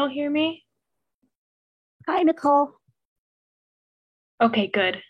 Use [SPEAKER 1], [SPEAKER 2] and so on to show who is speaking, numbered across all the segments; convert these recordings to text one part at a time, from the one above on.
[SPEAKER 1] Don't hear me?
[SPEAKER 2] Hi, Nicole.
[SPEAKER 1] Okay, good.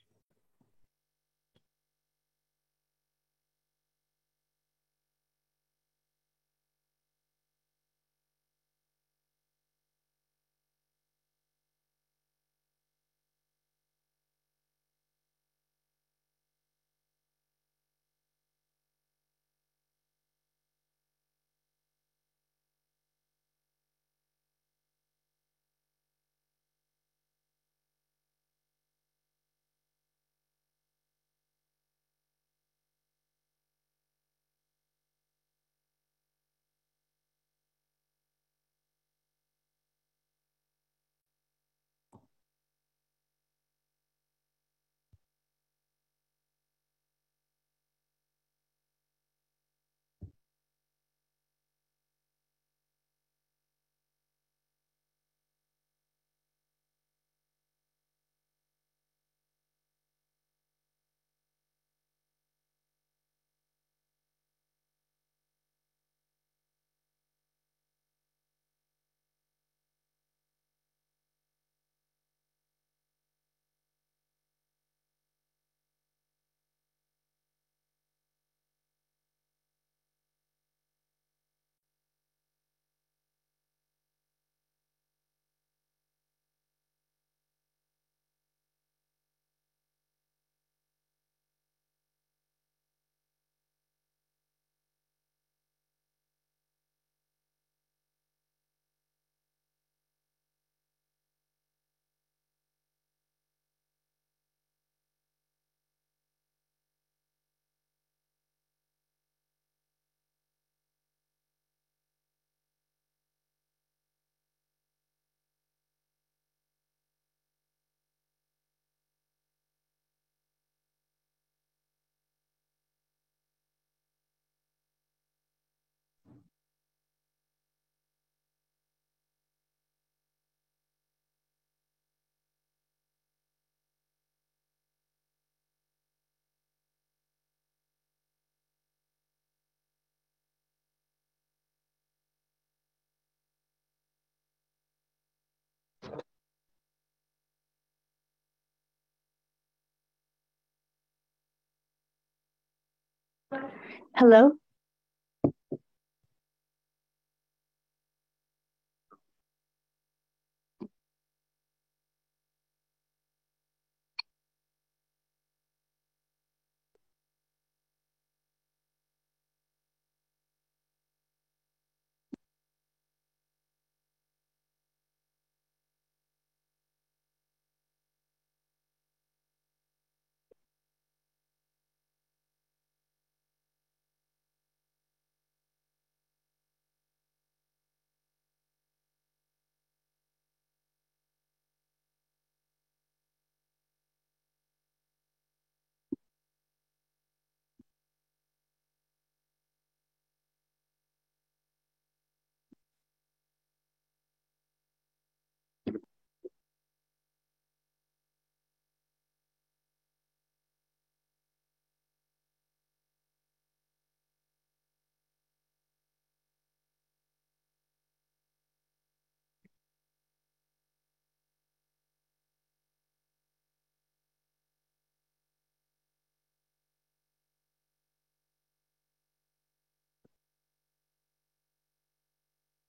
[SPEAKER 2] Hello.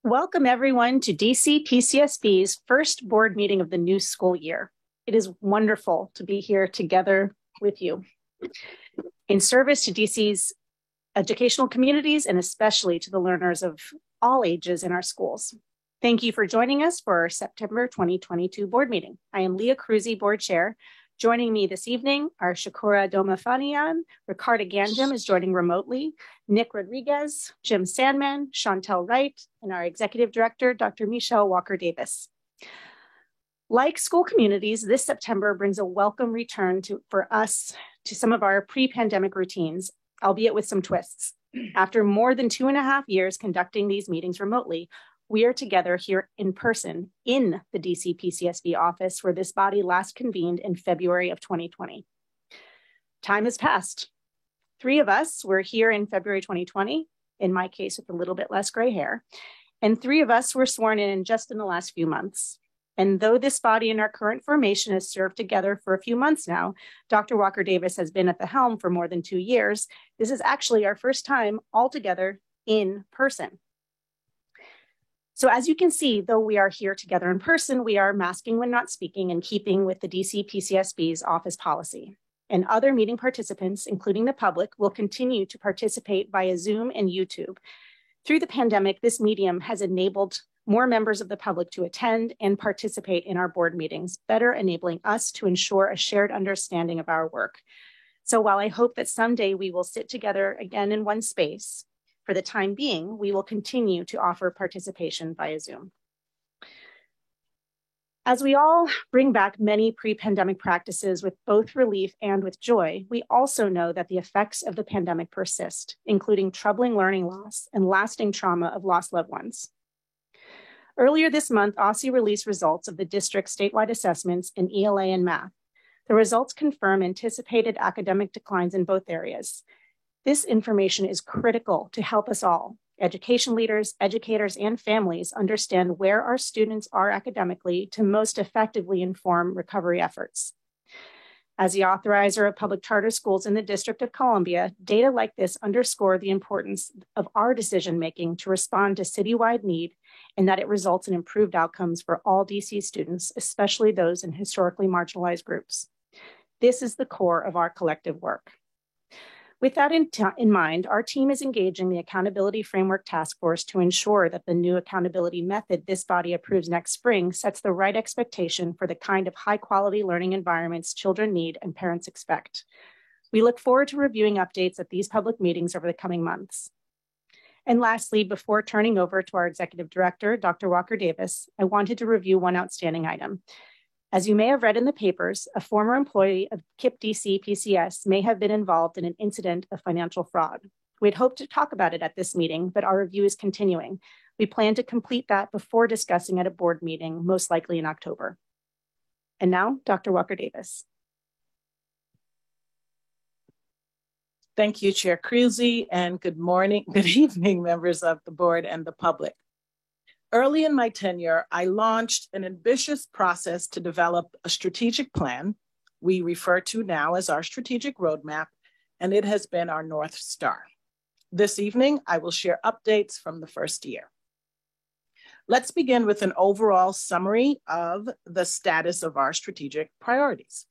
[SPEAKER 2] Welcome, everyone, to DC PCSB's first board meeting of the new school year. It is wonderful to be here together with you in service to DC's educational communities and especially to the learners of all ages in our schools. Thank you for joining us for our September 2022 board meeting. I am Leah Cruzy, board chair. Joining me this evening are Shakura Domafanian, Ricardo Ganjam is joining remotely, Nick Rodriguez, Jim Sandman, Chantel Wright, and our executive director, Dr. Michelle Walker-Davis. Like school communities, this September brings a welcome return for us to some of our pre-pandemic routines, albeit with some twists. After more than 2.5 years conducting these meetings remotely, we are together here in person in the DC PCSB office where this body last convened in February of 2020. Time has passed. 3 of us were here in February 2020, in my case with a little bit less gray hair, And 3 of us were sworn in just in the last few months. And though this body in our current formation has served together for a few months now, Dr. Walker Davis has been at the helm for more than 2 years. This is actually our first time all together in person. So as you can see, though we are here together in person, we are masking when not speaking in keeping with the DC PCSB's office policy. And other meeting participants, including the public, will continue to participate via Zoom and YouTube. Through the pandemic, this medium has enabled more members of the public to attend and participate in our board meetings, better enabling us to ensure a shared understanding of our work. So while I hope that someday we will sit together again in one space, for the time being, we will continue to offer participation via Zoom. As we all bring back many pre-pandemic practices with both relief and with joy, we also know that the effects of the pandemic persist, including troubling learning loss and lasting trauma of lost loved ones. Earlier this month, OSSE released results of the district's statewide assessments in ELA and math. The results confirm anticipated academic declines in both areas. This information is critical to help us all, education leaders, educators, and families, understand where our students are academically to most effectively inform recovery efforts. As the authorizer of public charter schools in the District of Columbia, data like this underscore the importance of our decision-making to respond to citywide need and that it results in improved outcomes for all DC students, especially those in historically marginalized groups. This is the core of our collective work. With that in mind, our team is engaging the Accountability Framework Task Force to ensure that the new accountability method this body approves next spring sets the right expectation for the kind of high-quality learning environments children need and parents expect. We look forward to reviewing updates at these public meetings over the coming months. And lastly, before turning over to our Executive Director, Dr. Walker Davis, I wanted to review one outstanding item. As you may have read in the papers, a former employee of KIPP DC PCS may have been involved in an incident of financial fraud. We had hoped to talk about it at this meeting, but our review is continuing. We plan to complete that before discussing at a board meeting, most likely in October. And now, Dr. Walker Davis.
[SPEAKER 3] Thank you, Chair Kruse, and good evening, members of the board and the public. Early in my tenure, I launched an ambitious process to develop a strategic plan we refer to now as our strategic roadmap, and it has been our North Star. This evening, I will share updates from the first year. Let's begin with an overall summary of the status of our strategic priorities.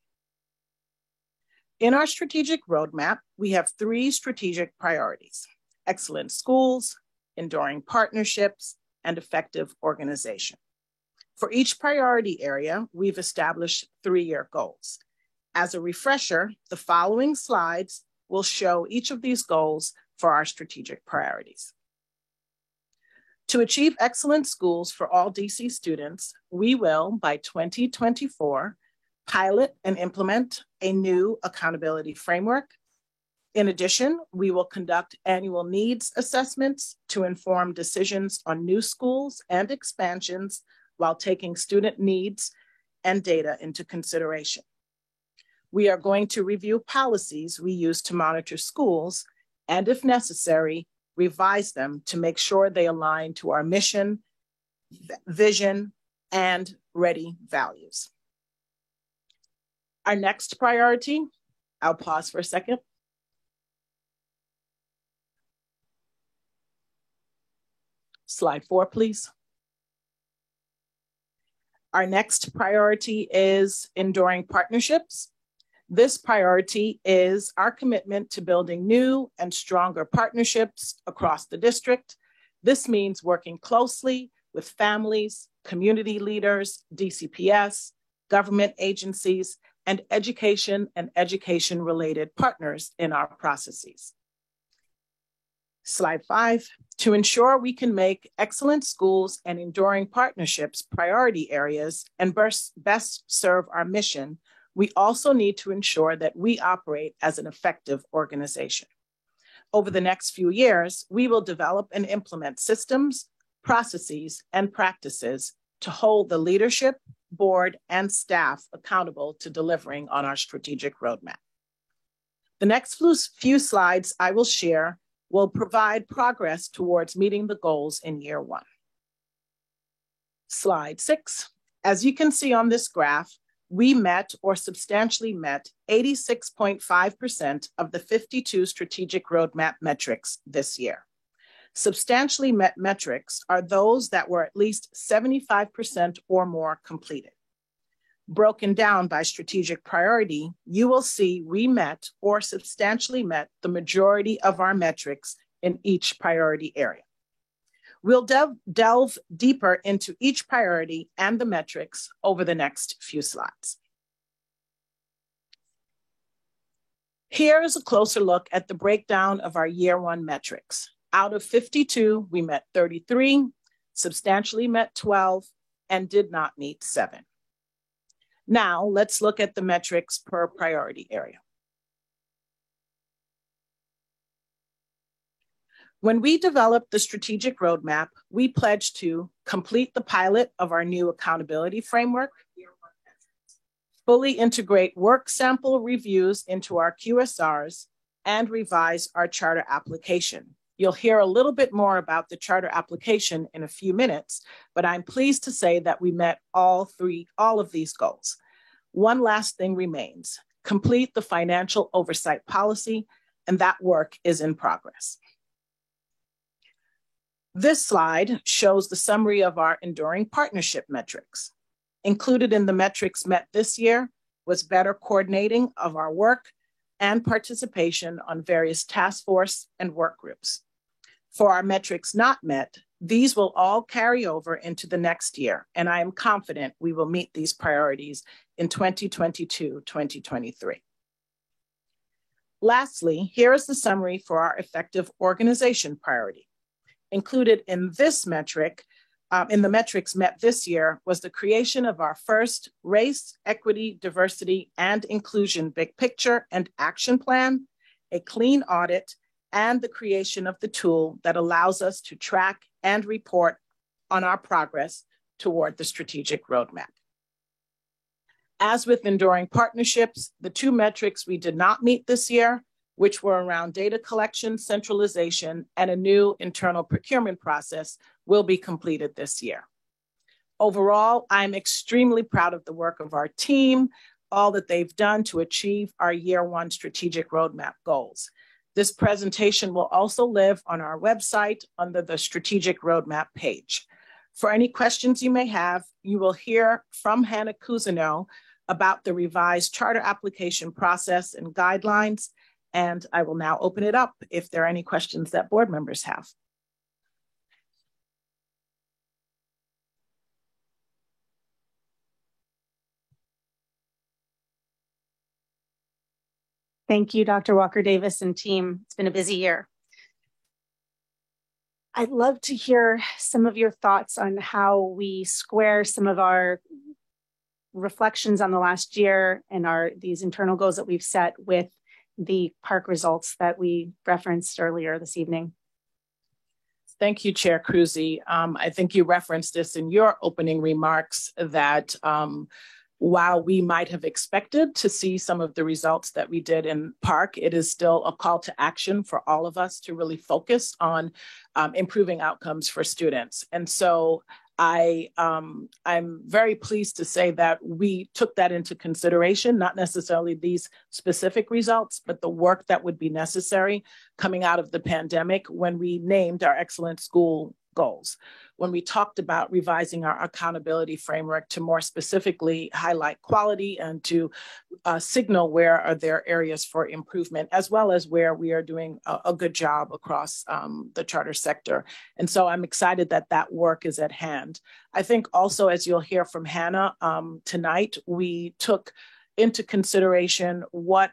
[SPEAKER 3] In our strategic roadmap, we have 3 strategic priorities: excellent schools, enduring partnerships, and effective organization. For each priority area, we've established 3-year goals. As a refresher, the following slides will show each of these goals for our strategic priorities. To achieve excellent schools for all DC students, we will, by 2024, pilot and implement a new accountability framework. In addition, we will conduct annual needs assessments to inform decisions on new schools and expansions while taking student needs and data into consideration. We are going to review policies we use to monitor schools and, if necessary, revise them to make sure they align to our mission, vision, and ready values. Our next priority, I'll pause for a second. Slide 4, please. Our next priority is enduring partnerships. This priority is our commitment to building new and stronger partnerships across the district. This means working closely with families, community leaders, DCPS, government agencies, and education-related partners in our processes. Slide 5, to ensure we can make excellent schools and enduring partnerships priority areas and best serve our mission, we also need to ensure that we operate as an effective organization. Over the next few years, we will develop and implement systems, processes, and practices to hold the leadership, board, and staff accountable to delivering on our strategic roadmap. The next few slides I will share will provide progress towards meeting the goals in year 1. Slide 6. As you can see on this graph, we met or substantially met 86.5% of the 52 strategic roadmap metrics this year. Substantially met metrics are those that were at least 75% or more completed. Broken down by strategic priority, you will see we met or substantially met the majority of our metrics in each priority area. We'll delve deeper into each priority and the metrics over the next few slides. Here is a closer look at the breakdown of our year one metrics. Out of 52, we met 33, substantially met 12, and did not meet 7. Now, let's look at the metrics per priority area. When we developed the strategic roadmap, we pledged to complete the pilot of our new accountability framework, fully integrate work sample reviews into our QSRs, and revise our charter application. You'll hear a little bit more about the charter application in a few minutes, but I'm pleased to say that we met all of these goals. One last thing remains: complete the financial oversight policy, and that work is in progress. This slide shows the summary of our enduring partnership metrics. Included in the metrics met this year was better coordinating of our work and participation on various task force and work groups. For our metrics not met, these will all carry over into the next year, and I am confident we will meet these priorities in 2022-2023. Lastly, here is the summary for our effective organization priority. Included in this metric, in the metrics met this year, was the creation of our first race, equity, diversity, and inclusion big picture and action plan, a clean audit, and the creation of the tool that allows us to track and report on our progress toward the strategic roadmap. As with enduring partnerships, the two metrics we did not meet this year, which were around data collection, centralization, and a new internal procurement process, will be completed this year. Overall, I'm extremely proud of the work of our team, all that they've done to achieve our year one strategic roadmap goals. This presentation will also live on our website under the strategic roadmap page. For any questions you may have, you will hear from Hannah Cousineau about the revised charter application process and guidelines. And I will now open it up if there are any questions that board members have.
[SPEAKER 2] Thank you, Dr. Walker-Davis and team. It's been a busy year. I'd love to hear some of your thoughts on how we square some of our reflections on the last year and these internal goals that we've set with the PARCC results that we referenced earlier this evening.
[SPEAKER 3] Thank you, Chair Kruse. I think you referenced this in your opening remarks that while we might have expected to see some of the results that we did in PARCC, it is still a call to action for all of us to really focus on improving outcomes for students. And so I'm very pleased to say that we took that into consideration, not necessarily these specific results, but the work that would be necessary coming out of the pandemic when we named our excellent school goals. When we talked about revising our accountability framework to more specifically highlight quality and to signal where are there areas for improvement, as well as where we are doing a good job across the charter sector. And so I'm excited that that work is at hand. I think also, as you'll hear from Hannah tonight, we took into consideration what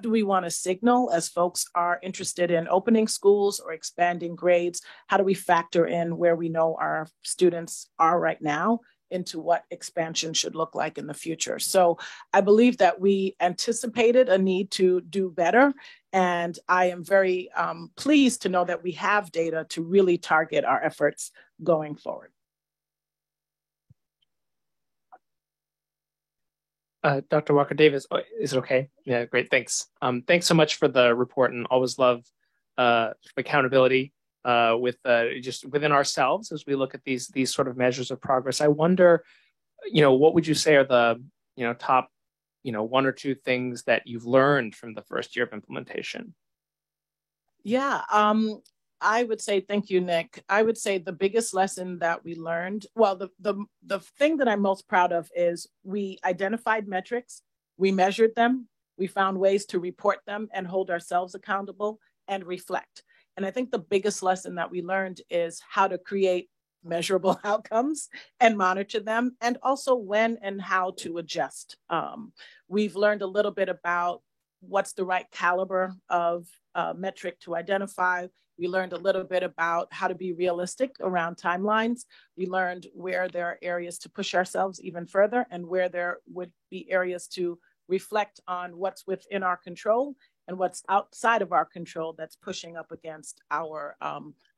[SPEAKER 3] do we want to signal as folks are interested in opening schools or expanding grades? How do we factor in where we know our students are right now into what expansion should look like in the future? So I believe that we anticipated a need to do better. And I am very pleased to know that we have data to really target our efforts going forward.
[SPEAKER 4] Dr. Walker-Davis, is it okay? Yeah, great, thanks. Thanks so much for the report, and always love accountability with just within ourselves as we look at these sort of measures of progress. I wonder, what would you say are the top one or two things that you've learned from the first year of implementation?
[SPEAKER 3] Yeah, I would say, thank you, Nick. I would say the biggest lesson that we learned, well, the thing that I'm most proud of is we identified metrics, we measured them, we found ways to report them and hold ourselves accountable and reflect. And I think the biggest lesson that we learned is how to create measurable outcomes and monitor them, and also when and how to adjust. We've learned a little bit about what's the right caliber of metric to identify. We learned a little bit about how to be realistic around timelines. We learned where there are areas to push ourselves even further and where there would be areas to reflect on what's within our control and what's outside of our control that's pushing up against our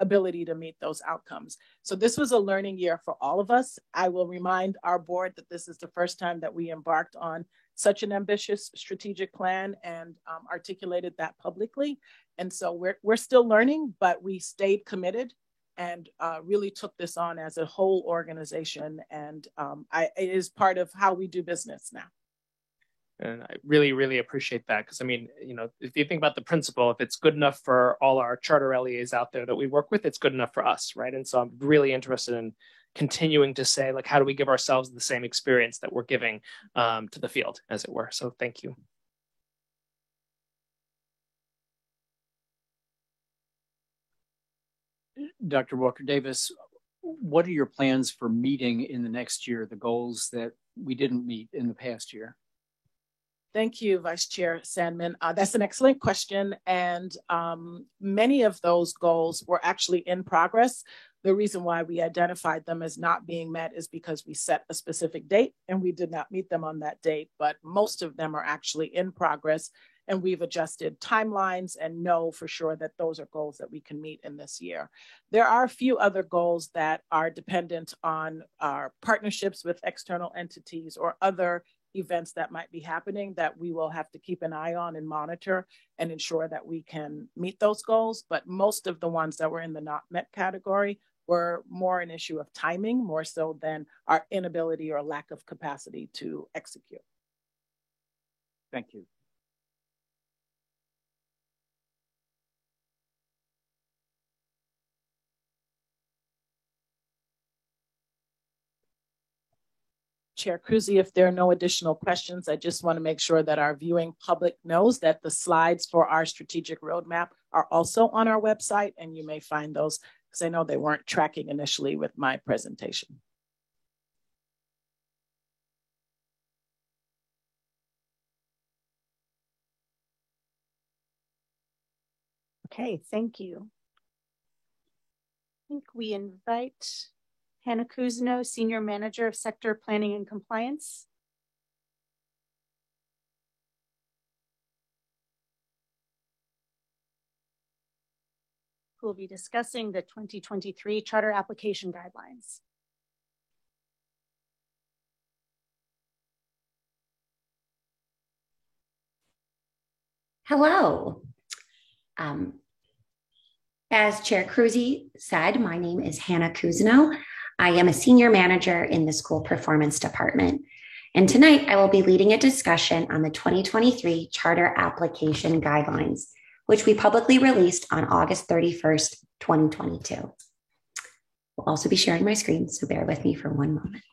[SPEAKER 3] ability to meet those outcomes. So this was a learning year for all of us. I will remind our board that this is the first time that we embarked on such an ambitious strategic plan and articulated that publicly. And so we're still learning, but we stayed committed and really took this on as a whole organization. And it is part of how we do business now.
[SPEAKER 4] And I really, really appreciate that. Because, I mean, if you think about the principle, if it's good enough for all our charter LEAs out there that we work with, it's good enough for us, right? And so I'm really interested in continuing to say, like, how do we give ourselves the same experience that we're giving to the field, as it were. So thank you.
[SPEAKER 5] Dr. Walker Davis, what are your plans for meeting in the next year, the goals that we didn't meet in the past year?
[SPEAKER 3] Thank you, Vice Chair Sandman. That's an excellent question. And many of those goals were actually in progress. The reason why we identified them as not being met is because we set a specific date and we did not meet them on that date, but most of them are actually in progress. And we've adjusted timelines and know for sure that those are goals that we can meet in this year. There are a few other goals that are dependent on our partnerships with external entities or other events that might be happening that we will have to keep an eye on and monitor and ensure that we can meet those goals. But most of the ones that were in the not met category were more an issue of timing, more so than our inability or lack of capacity to execute.
[SPEAKER 5] Thank you.
[SPEAKER 3] Chair Kruse, if there are no additional questions, I just want to make sure that our viewing public knows that the slides for our strategic roadmap are also on our website, and you may find those because I know they weren't tracking initially with my presentation.
[SPEAKER 2] Okay, thank you. I think we invite Hannah Kuzno, Senior Manager of Sector Planning and Compliance. Who will be discussing the 2023 Charter Application Guidelines.
[SPEAKER 6] Hello. As Chair Kruse said, my name is Hannah Kuzno. I am a senior manager in the school performance department. And tonight I will be leading a discussion on the 2023 Charter Application Guidelines, which we publicly released on August 31st, 2022. We'll also be sharing my screen, so bear with me for one moment.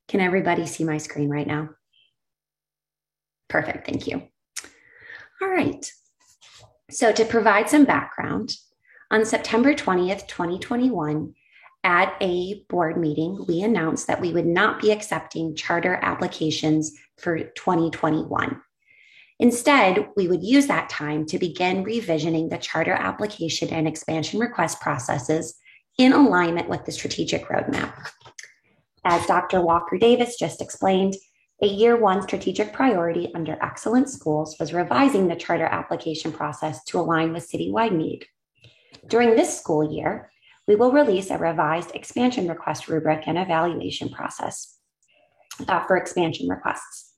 [SPEAKER 6] Can everybody see my screen right now? Perfect, thank you. All right, so to provide some background, on September 20th, 2021, at a board meeting, we announced that we would not be accepting charter applications for 2021. Instead, we would use that time to begin revisioning the charter application and expansion request processes in alignment with the strategic roadmap. As Dr. Walker Davis just explained, a year one strategic priority under Excellent Schools was revising the charter application process to align with citywide need. During this school year, we will release a revised expansion request rubric and evaluation process. for expansion requests.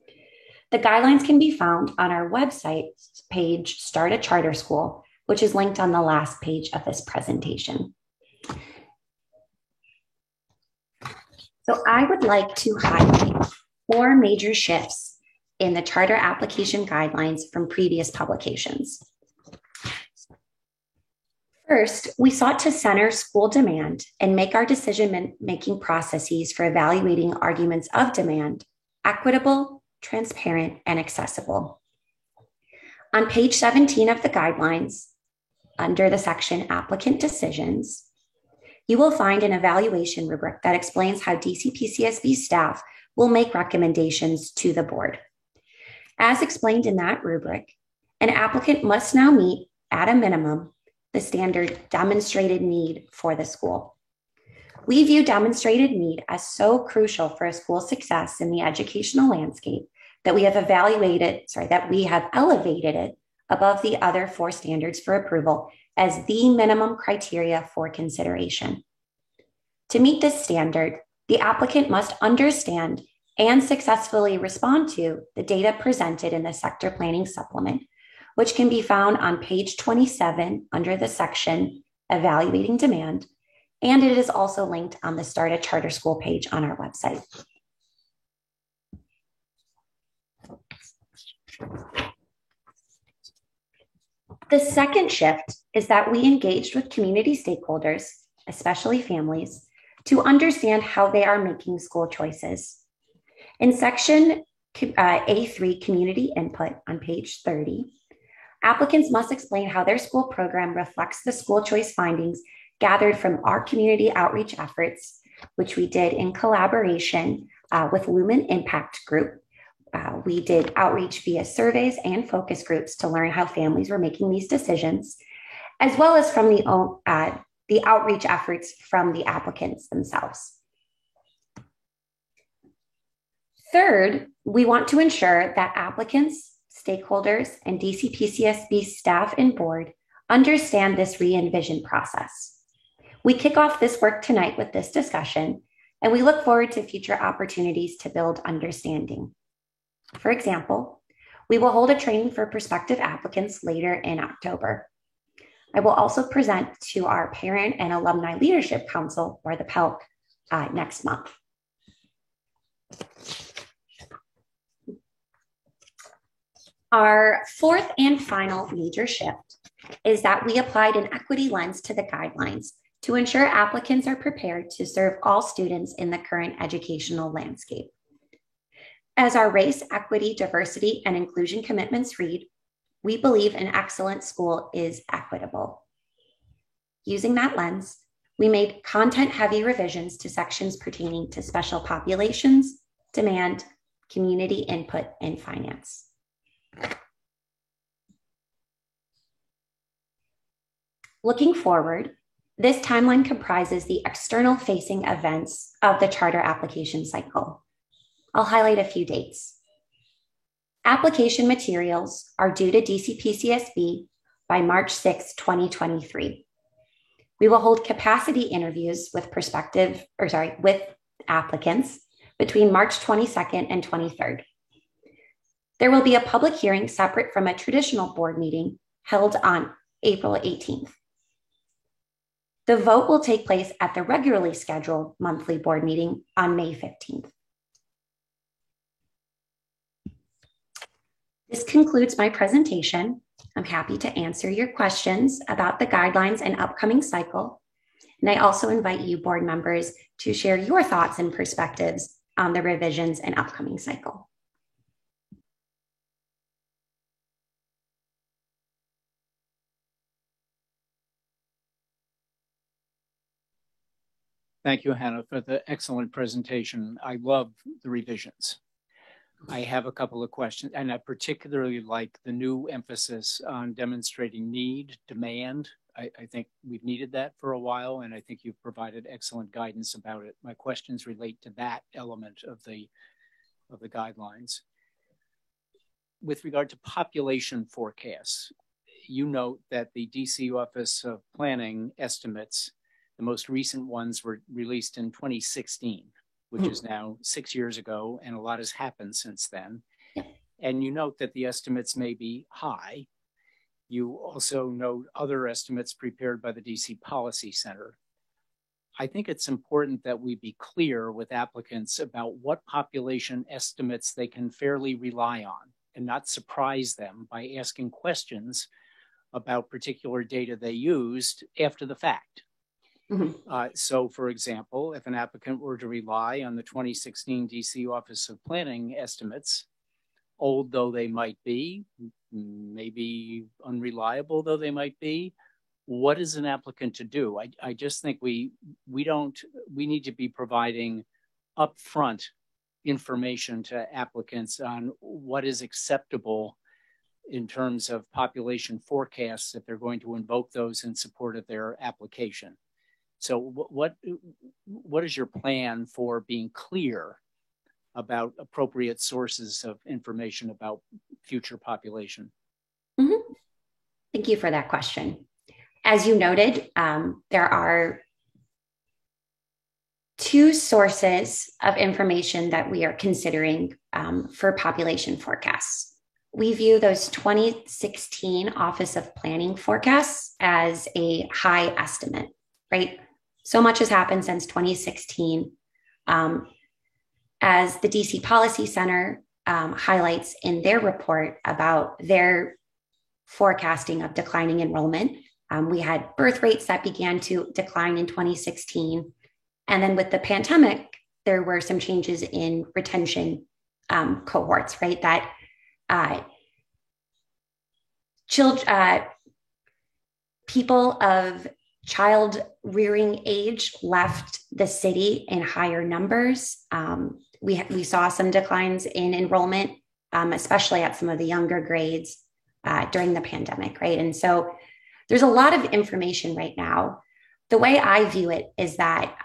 [SPEAKER 6] The guidelines can be found on our website page, Start a Charter School, which is linked on the last page of this presentation. So I would like to highlight 4 major shifts in the charter application guidelines from previous publications. First, we sought to center school demand and make our decision-making processes for evaluating arguments of demand equitable, transparent, and accessible. On page 17 of the guidelines, under the section Applicant Decisions, you will find an evaluation rubric that explains how DCPCSB staff will make recommendations to the board. As explained in that rubric, an applicant must now meet, at a minimum, the standard demonstrated need for the school. We view demonstrated need as so crucial for a school's success in the educational landscape that we have elevated it above the other 4 standards for approval as the minimum criteria for consideration. To meet this standard, the applicant must understand and successfully respond to the data presented in the sector planning supplement, which can be found on page 27 under the section Evaluating Demand, and it is also linked on the Start a Charter School page on our website. The second shift is that we engaged with community stakeholders, especially families, to understand how they are making school choices. In section A3, Community Input on page 30, applicants must explain how their school program reflects the school choice findings gathered from our community outreach efforts, which we did in collaboration with Lumen Impact Group. We did outreach via surveys and focus groups to learn how families were making these decisions, as well as from the outreach efforts from the applicants themselves. Third, we want to ensure that applicants, stakeholders, and DCPCSB staff and board understand this re-envision process. We kick off this work tonight with this discussion, and we look forward to future opportunities to build understanding. For example, we will hold a training for prospective applicants later in October. I will also present to our Parent and Alumni Leadership Council, or the PELC, next month. Our 4th and final major shift is that we applied an equity lens to the guidelines to ensure applicants are prepared to serve all students in the current educational landscape. As our race, equity, diversity, and inclusion commitments read, we believe an excellent school is equitable. Using that lens, we made content-heavy revisions to sections pertaining to special populations, demand, community input, and finance. Looking forward, this timeline comprises the external-facing events of the charter application cycle. I'll highlight a few dates. Application materials are due to DCPCSB by March 6, 2023. We will hold capacity interviews with with applicants between March 22nd and 23rd. There will be a public hearing separate from a traditional board meeting held on April 18th. The vote will take place at the regularly scheduled monthly board meeting on May 15th. This concludes my presentation. I'm happy to answer your questions about the guidelines and upcoming cycle. And I also invite you, board members, to share your thoughts and perspectives on the revisions and upcoming cycle.
[SPEAKER 5] Thank you, Hannah, for the excellent presentation. I love the revisions. I have a couple of questions, and I particularly like the new emphasis on demonstrating need, demand. I think we've needed that for a while, and I think you've provided excellent guidance about it. My questions relate to that element of the guidelines. With regard to population forecasts, you note that the DC Office of Planning estimates, the most recent ones were released in 2016, which is now 6 years ago, and a lot has happened since then.
[SPEAKER 6] Yep.
[SPEAKER 5] And you note that the estimates may be high. You also note other estimates prepared by the DC Policy Center. I think it's important that we be clear with applicants about what population estimates they can fairly rely on and not surprise them by asking questions about particular data they used after the fact. So, for example, if an applicant were to rely on the 2016 DC Office of Planning estimates, old though they might be, maybe unreliable though they might be, what is an applicant to do? I just think we need to be providing upfront information to applicants on what is acceptable in terms of population forecasts if they're going to invoke those in support of their application. So what is your plan for being clear about appropriate sources of information about future population?
[SPEAKER 6] Thank you for that question. As you noted, there are two sources of information that we are considering for population forecasts. We view those 2016 Office of Planning forecasts as a high estimate, right? So much has happened since 2016. As the DC Policy Center highlights in their report about their forecasting of declining enrollment, we had birth rates that began to decline in 2016. And then with the pandemic, there were some changes in retention cohorts, right? That people of child rearing age left the city in higher numbers. We saw some declines in enrollment, especially at some of the younger grades during the pandemic, right? And so there's a lot of information right now. The way I view it is that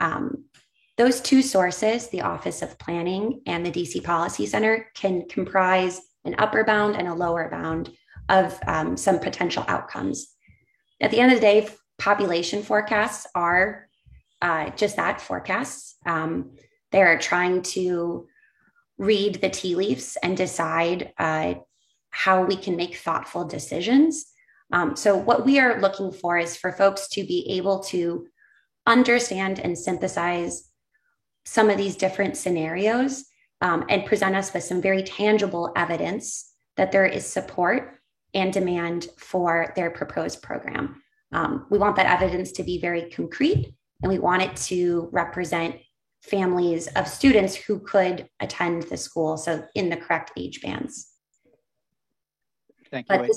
[SPEAKER 6] those two sources, the Office of Planning and the DC Policy Center, can comprise an upper bound and a lower bound of some potential outcomes. At the end of the day, population forecasts are just that, forecasts. They're trying to read the tea leaves and decide how we can make thoughtful decisions. So what we are looking for is for folks to be able to understand and synthesize some of these different scenarios and present us with some very tangible evidence that there is support and demand for their proposed program. We want that evidence to be very concrete, and we want it to represent families of students who could attend the school, so in the correct age bands.
[SPEAKER 5] Thank you.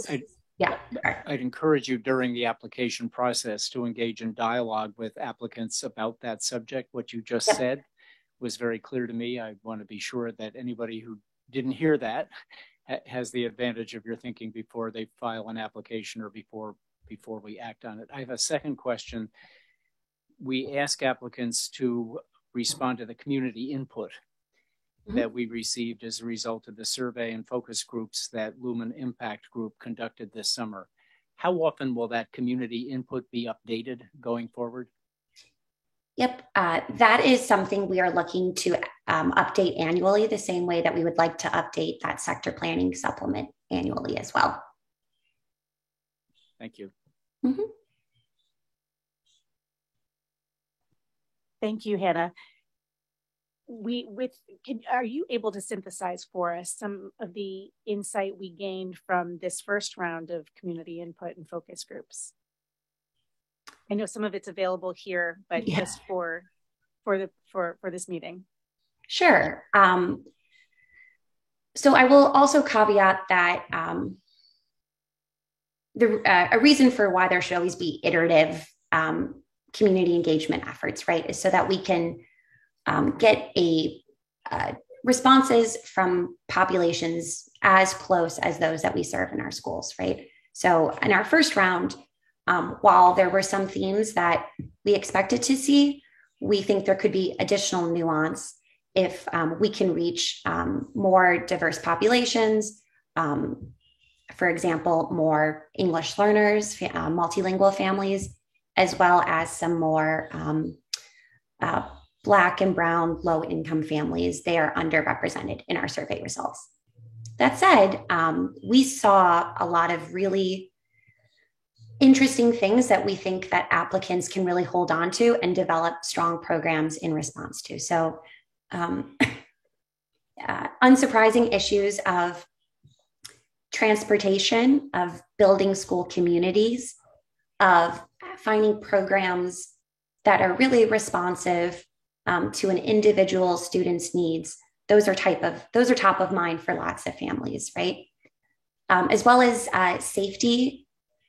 [SPEAKER 5] I'd encourage you during the application process to engage in dialogue with applicants about that subject. What you just said was very clear to me. I want to be sure that anybody who didn't hear that has the advantage of your thinking before they file an application or before we act on it. I have a second question. We ask applicants to respond to the community input that we received as a result of the survey and focus groups that Lumen Impact Group conducted this summer. How often will that community input be updated going forward?
[SPEAKER 6] Yep, that is something we are looking to update annually, the same way that we would like to update that sector planning supplement annually as well.
[SPEAKER 5] Thank you.
[SPEAKER 2] Thank you, Hannah. Are you able to synthesize for us some of the insight we gained from this first round of community input and focus groups? I know some of it's available here, but just for this meeting. Sure. So I will also caveat that a reason for why there should always be iterative community engagement efforts, right, is so that we can get responses from populations as close as those that we serve in our schools, right? So in our first round, while there were some themes that we expected to see, we think there could be additional nuance if we can reach more diverse populations, for example, more English learners, multilingual families, as well as some more
[SPEAKER 6] Black and brown low income families, they are underrepresented in our survey results. That said, we saw a lot of really interesting things that we think that applicants can really hold on to and develop strong programs in response to. So unsurprising issues of transportation, of building school communities, of finding programs that are really responsive to an individual student's needs. Those are top of mind for lots of families, right? As well as safety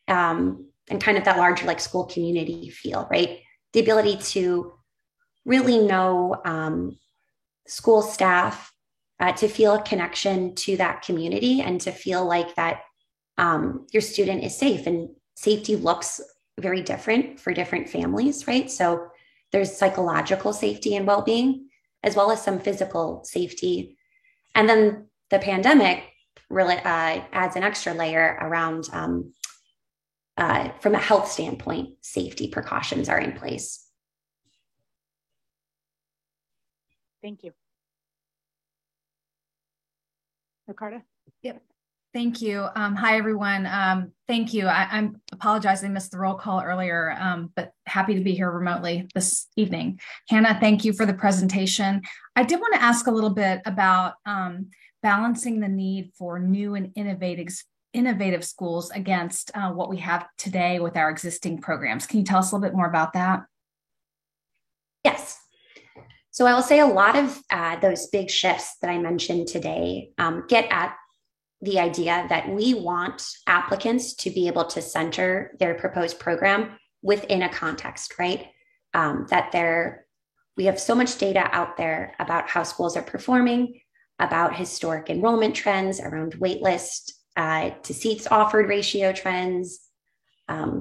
[SPEAKER 6] and kind of that larger like school community feel, right? The ability to really know school staff, to feel a connection to that community and to feel like that your student is safe. And safety looks very different for different families, right? So there's psychological safety and well-being, as well as some physical safety. And then the pandemic really adds an extra layer around, from a health standpoint, safety precautions are in place.
[SPEAKER 2] Thank you. Ricarda?
[SPEAKER 7] Yep. Thank you. Hi, everyone. Thank you. I'm apologize I missed the roll call earlier, but happy to be here remotely this evening. Hannah, thank you for the presentation. I did want to ask a little bit about balancing the need for new and innovative schools against what we have today with our existing programs. Can you tell us a little bit more about that?
[SPEAKER 6] Yes. So I will say a lot of those big shifts that I mentioned today get at the idea that we want applicants to be able to center their proposed program within a context, right? We have so much data out there about how schools are performing, about historic enrollment trends, around waitlist to seats offered ratio trends,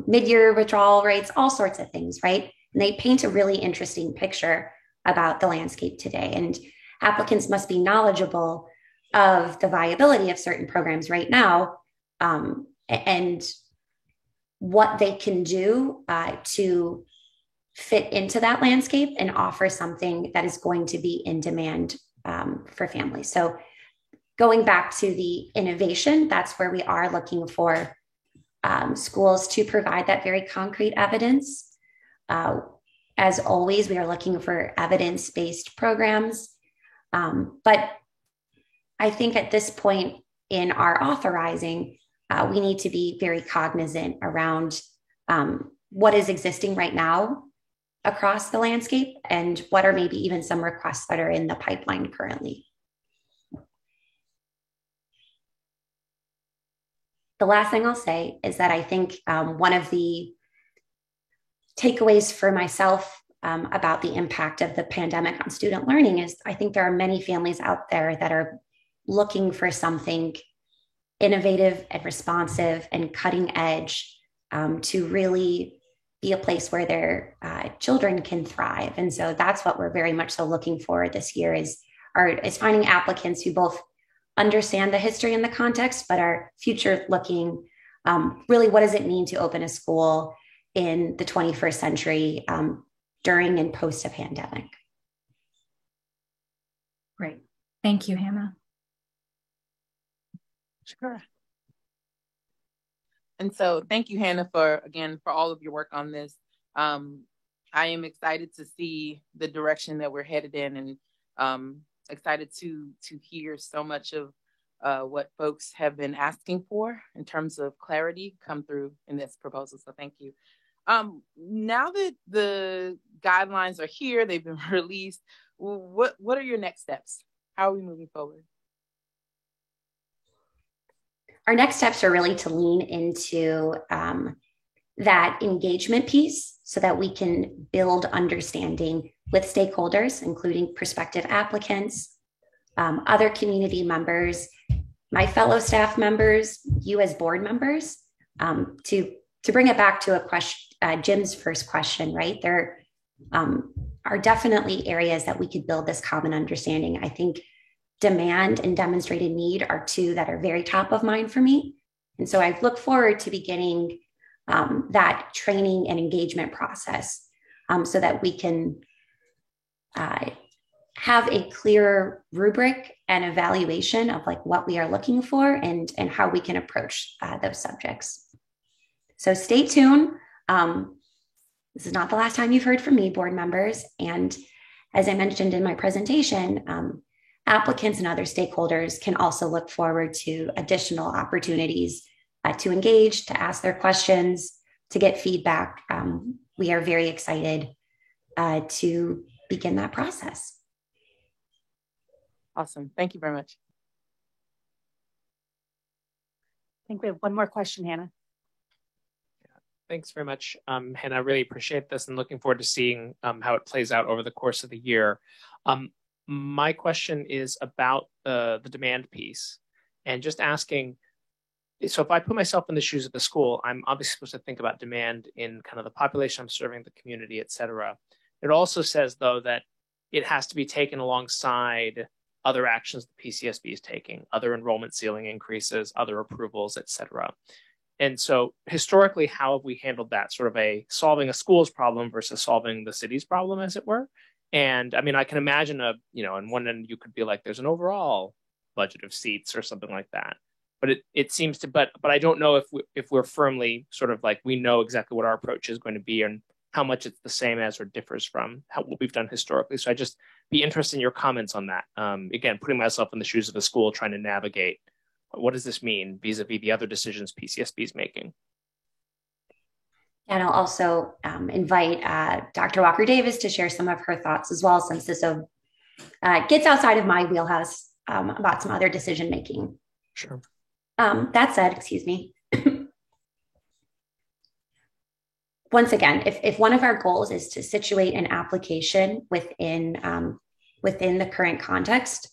[SPEAKER 6] mid-year withdrawal rates, all sorts of things, right? And they paint a really interesting picture about the landscape today. And applicants must be knowledgeable of the viability of certain programs right now, and what they can do to fit into that landscape and offer something that is going to be in demand for families. So going back to the innovation, that's where we are looking for schools to provide that very concrete evidence. As always, we are looking for evidence-based programs, but I think at this point in our authorizing, we need to be very cognizant around what is existing right now across the landscape and what are maybe even some requests that are in the pipeline currently. The last thing I'll say is that I think one of the takeaways for myself about the impact of the pandemic on student learning is I think there are many families out there that are looking for something innovative and responsive and cutting edge to really be a place where their children can thrive. And so that's what we're very much so looking for this year is finding applicants who both understand the history and the context, but are future looking. Really, what does it mean to open a school in the 21st century during and post a pandemic?
[SPEAKER 7] Great. Thank you, Hannah.
[SPEAKER 3] Sure. And so thank you, Hannah, for all of your work on this. I am excited to see the direction that we're headed in, and excited to hear so much of what folks have been asking for in terms of clarity come through in this proposal. So thank you. Now that the guidelines are here, they've been released, what are your next steps? How are we moving forward?
[SPEAKER 6] Our next steps are really to lean into that engagement piece so that we can build understanding with stakeholders, including prospective applicants, other community members, my fellow staff members, you as board members, to bring it back to a question, Jim's first question, right? There are definitely areas that we could build this common understanding. I think demand and demonstrated need are two that are very top of mind for me. And so I look forward to beginning that training and engagement process so that we can have a clear rubric and evaluation of like what we are looking for and how we can approach those subjects. So stay tuned. This is not the last time you've heard from me, board members. And as I mentioned in my presentation, applicants and other stakeholders can also look forward to additional opportunities to engage, to ask their questions, to get feedback. We are very excited to begin that process.
[SPEAKER 3] Awesome. Thank you very much.
[SPEAKER 2] I think we have one more question, Hannah.
[SPEAKER 4] Thanks very much, Hannah. I really appreciate this and looking forward to seeing how it plays out over the course of the year. My question is about the demand piece and just asking, so if I put myself in the shoes of the school, I'm obviously supposed to think about demand in kind of the population I'm serving, the community, et cetera. It also says, though, that it has to be taken alongside other actions the PCSB is taking, other enrollment ceiling increases, other approvals, et cetera. And so historically, how have we handled that sort of solving a school's problem versus solving the city's problem, as it were? And I mean, I can imagine on one end, you could be like, there's an overall budget of seats or something like that. But it seems to, but I don't know if we're firmly sort of like, we know exactly what our approach is going to be and how much it's the same as or differs from what we've done historically. So I just be interested in your comments on that. Again, putting myself in the shoes of the school, trying to navigate, what does this mean vis-a-vis the other decisions PCSB is making?
[SPEAKER 6] And I'll also invite Dr. Walker Davis to share some of her thoughts as well, since this gets outside of my wheelhouse about some other decision making.
[SPEAKER 4] Sure.
[SPEAKER 6] That said, excuse me. Once again, if one of our goals is to situate an application within the current context,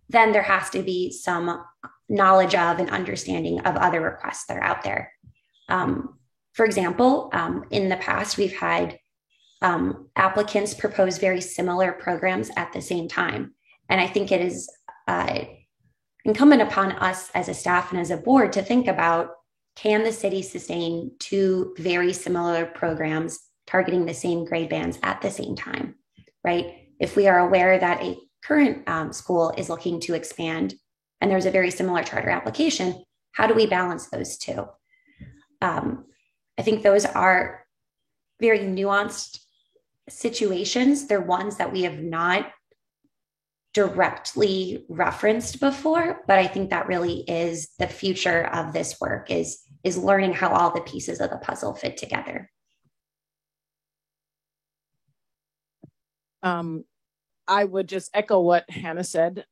[SPEAKER 6] then there has to be some knowledge of and understanding of other requests that are out there. For example, in the past, we've had applicants propose very similar programs at the same time. And I think it is incumbent upon us as a staff and as a board to think about, can the city sustain two very similar programs targeting the same grade bands at the same time, right? If we are aware that a current school is looking to expand and there's a very similar charter application, how do we balance those two? I think those are very nuanced situations. They're ones that we have not directly referenced before, but I think that really is the future of this work is learning how all the pieces of the puzzle fit together.
[SPEAKER 3] I would just echo what Hannah said.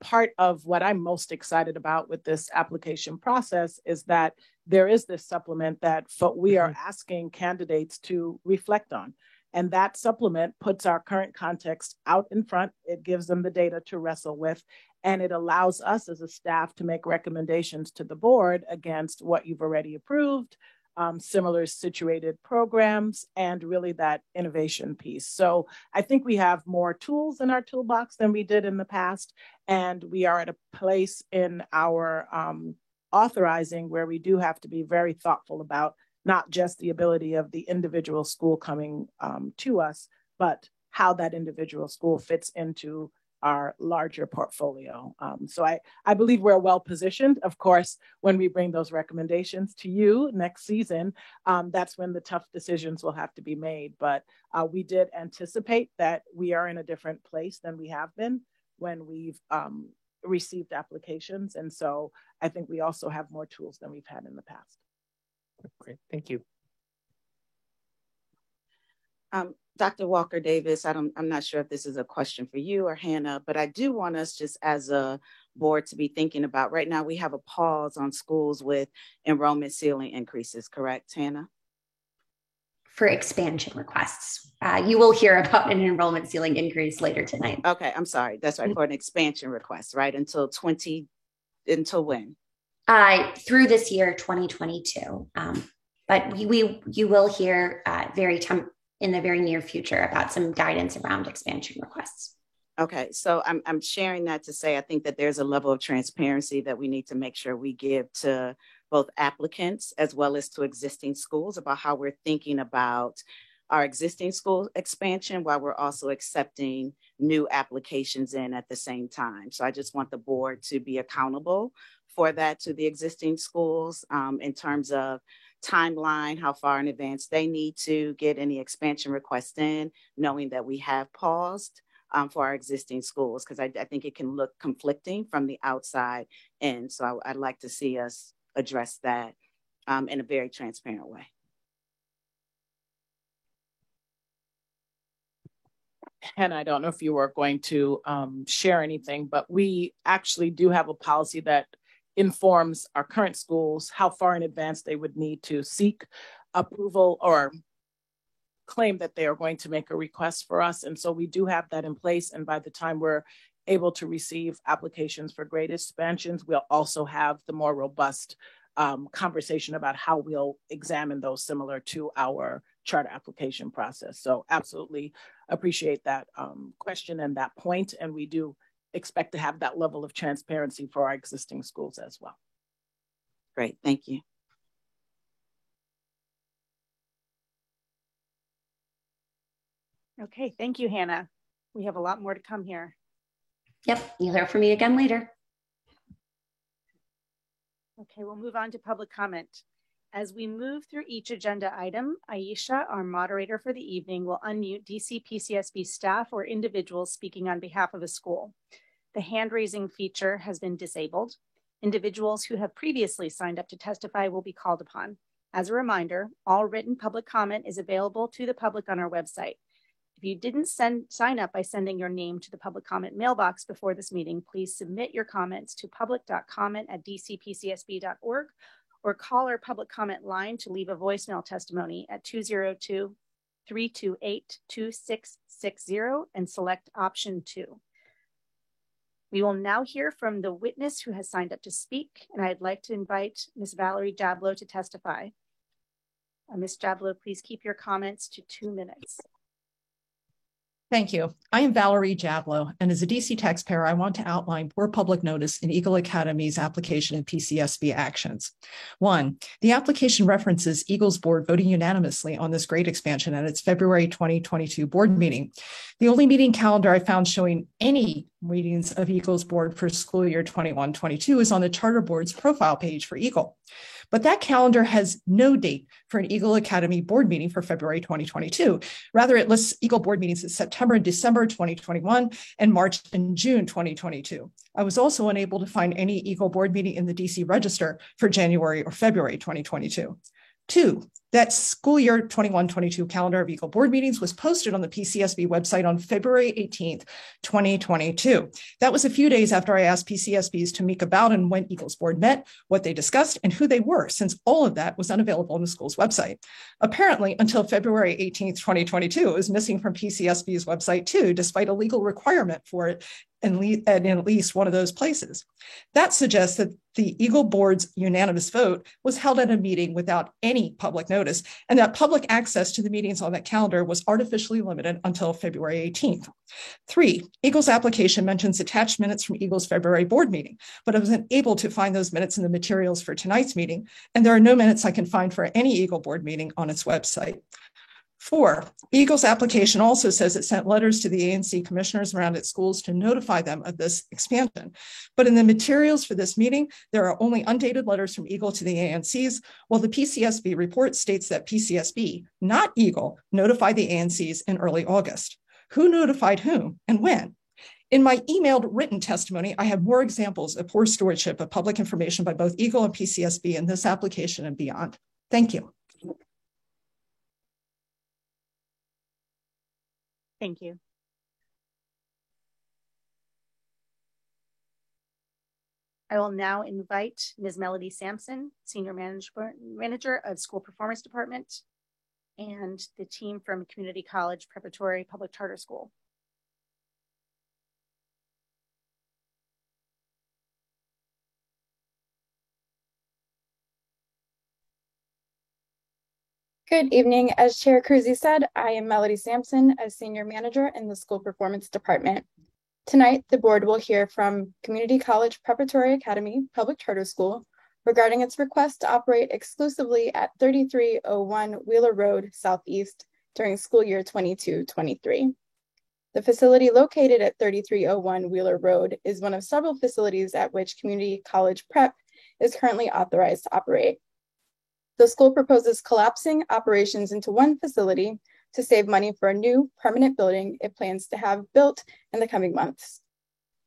[SPEAKER 3] Part of what I'm most excited about with this application process is that there is this supplement that we are asking candidates to reflect on. And that supplement puts our current context out in front. It gives them the data to wrestle with, and it allows us as a staff to make recommendations to the board against what you've already approved, similar situated programs, and really that innovation piece. So I think we have more tools in our toolbox than we did in the past. And we are at a place in our authorizing where we do have to be very thoughtful about not just the ability of the individual school coming to us, but how that individual school fits into our larger portfolio. So I believe we're well positioned. Of course, when we bring those recommendations to you next season, that's when the tough decisions will have to be made. But we did anticipate that we are in a different place than we have been when we've received applications. And so I think we also have more tools than we've had in the past.
[SPEAKER 4] Great, thank you.
[SPEAKER 8] Dr. Walker Davis, I'm not sure if this is a question for you or Hannah, but I do want us just as a board to be thinking about right now, we have a pause on schools with enrollment ceiling increases, correct, Hannah?
[SPEAKER 6] For expansion requests. You will hear about an enrollment ceiling increase later tonight.
[SPEAKER 8] Okay, I'm sorry. That's right, for an expansion request, right? Until when?
[SPEAKER 6] Through this year, 2022. But you will hear in the very near future about some guidance around expansion requests.
[SPEAKER 8] Okay, so I'm sharing that to say I think that there's a level of transparency that we need to make sure we give to both applicants as well as to existing schools about how we're thinking about our existing school expansion while we're also accepting new applications in at the same time. So I just want the board to be accountable for that to the existing schools in terms of timeline, how far in advance they need to get any expansion requests in, knowing that we have paused for our existing schools, because I think it can look conflicting from the outside in. So I'd like to see us address that in a very transparent way.
[SPEAKER 3] And I don't know if you were going to share anything, but we actually do have a policy that informs our current schools how far in advance they would need to seek approval or claim that they are going to make a request for us. And so we do have that in place. And by the time we're able to receive applications for grade expansions, we'll also have the more robust conversation about how we'll examine those similar to our charter application process. So absolutely appreciate that question and that point. And we do expect to have that level of transparency for our existing schools as well.
[SPEAKER 8] Great, thank you.
[SPEAKER 2] Okay, thank you, Hannah. We have a lot more to come here.
[SPEAKER 6] Yep, you'll hear from me again later.
[SPEAKER 2] Okay, we'll move on to public comment. As we move through each agenda item, Aisha, our moderator for the evening, will unmute DC-PCSB staff or individuals speaking on behalf of a school. The hand-raising feature has been disabled. Individuals who have previously signed up to testify will be called upon. As a reminder, all written public comment is available to the public on our website. If you didn't sign up by sending your name to the public comment mailbox before this meeting, please submit your comments to public.comment@dcpcsb.org or call our public comment line to leave a voicemail testimony at 202-328-2660 and select option 2. We will now hear from the witness who has signed up to speak, and I'd like to invite Ms. Valerie Jablow to testify. Ms. Jablow, please keep your comments to 2 minutes.
[SPEAKER 9] Thank you. I am Valerie Jablow, and as a DC taxpayer, I want to outline poor public notice in Eagle Academy's application and PCSB actions. 1, the application references Eagle's board voting unanimously on this grade expansion at its February 2022 board meeting. The only meeting calendar I found showing any meetings of Eagle's board for school year 21-22 is on the charter board's profile page for Eagle. But that calendar has no date for an Eagle Academy board meeting for February 2022. Rather, it lists Eagle board meetings in September and December 2021 and March and June 2022. I was also unable to find any Eagle board meeting in the DC Register for January or February 2022. 2, that school year 21-22 calendar of Eagle board meetings was posted on the PCSB website on February 18th, 2022. That was a few days after I asked PCSBs to meet about and when Eagle's board met, what they discussed, and who they were, since all of that was unavailable on the school's website. Apparently, until February 18th, 2022, it was missing from PCSB's website too, despite a legal requirement for it in at least one of those places. That suggests that the Eagle board's unanimous vote was held at a meeting without any public notice, and that public access to the meetings on that calendar was artificially limited until February 18th. 3, Eagle's application mentions attached minutes from Eagle's February board meeting, but I was unable to find those minutes in the materials for tonight's meeting, and there are no minutes I can find for any Eagle board meeting on its website. 4, Eagle's application also says it sent letters to the ANC commissioners around its schools to notify them of this expansion. But in the materials for this meeting, there are only undated letters from Eagle to the ANCs, while the PCSB report states that PCSB, not Eagle, notified the ANCs in early August. Who notified whom and when? In my emailed written testimony, I have more examples of poor stewardship of public information by both Eagle and PCSB in this application and beyond. Thank you.
[SPEAKER 2] Thank you. I will now invite Ms. Melody Sampson, Senior Manager of School Performance Department, and the team from Community College Preparatory Public Charter School.
[SPEAKER 10] Good evening. As Chair Cruzy said, I am Melody Sampson, a Senior Manager in the School Performance Department. Tonight, the board will hear from Community College Preparatory Academy Public Charter School regarding its request to operate exclusively at 3301 Wheeler Road Southeast during school year 22-23. The facility located at 3301 Wheeler Road is one of several facilities at which Community College Prep is currently authorized to operate. The school proposes collapsing operations into one facility to save money for a new permanent building it plans to have built in the coming months.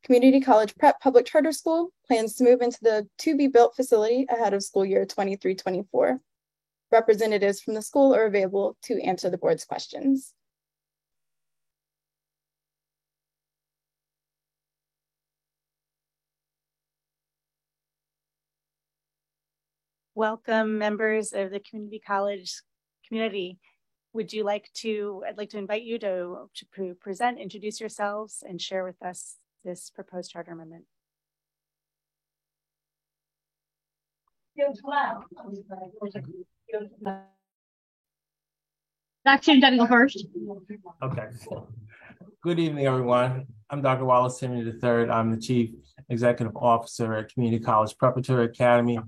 [SPEAKER 10] Community College Prep Public Charter School plans to move into the to-be-built facility ahead of school year 23-24. Representatives from the school are available to answer the board's questions.
[SPEAKER 2] Welcome, members of the Community College community. I'd like to invite you to present, introduce yourselves, and share with us this proposed charter amendment.
[SPEAKER 11] Dr. Dunn, go first.
[SPEAKER 12] Okay. Good evening, everyone. I'm Dr. Wallace Henry III. I'm the Chief Executive Officer at Community College Preparatory Academy.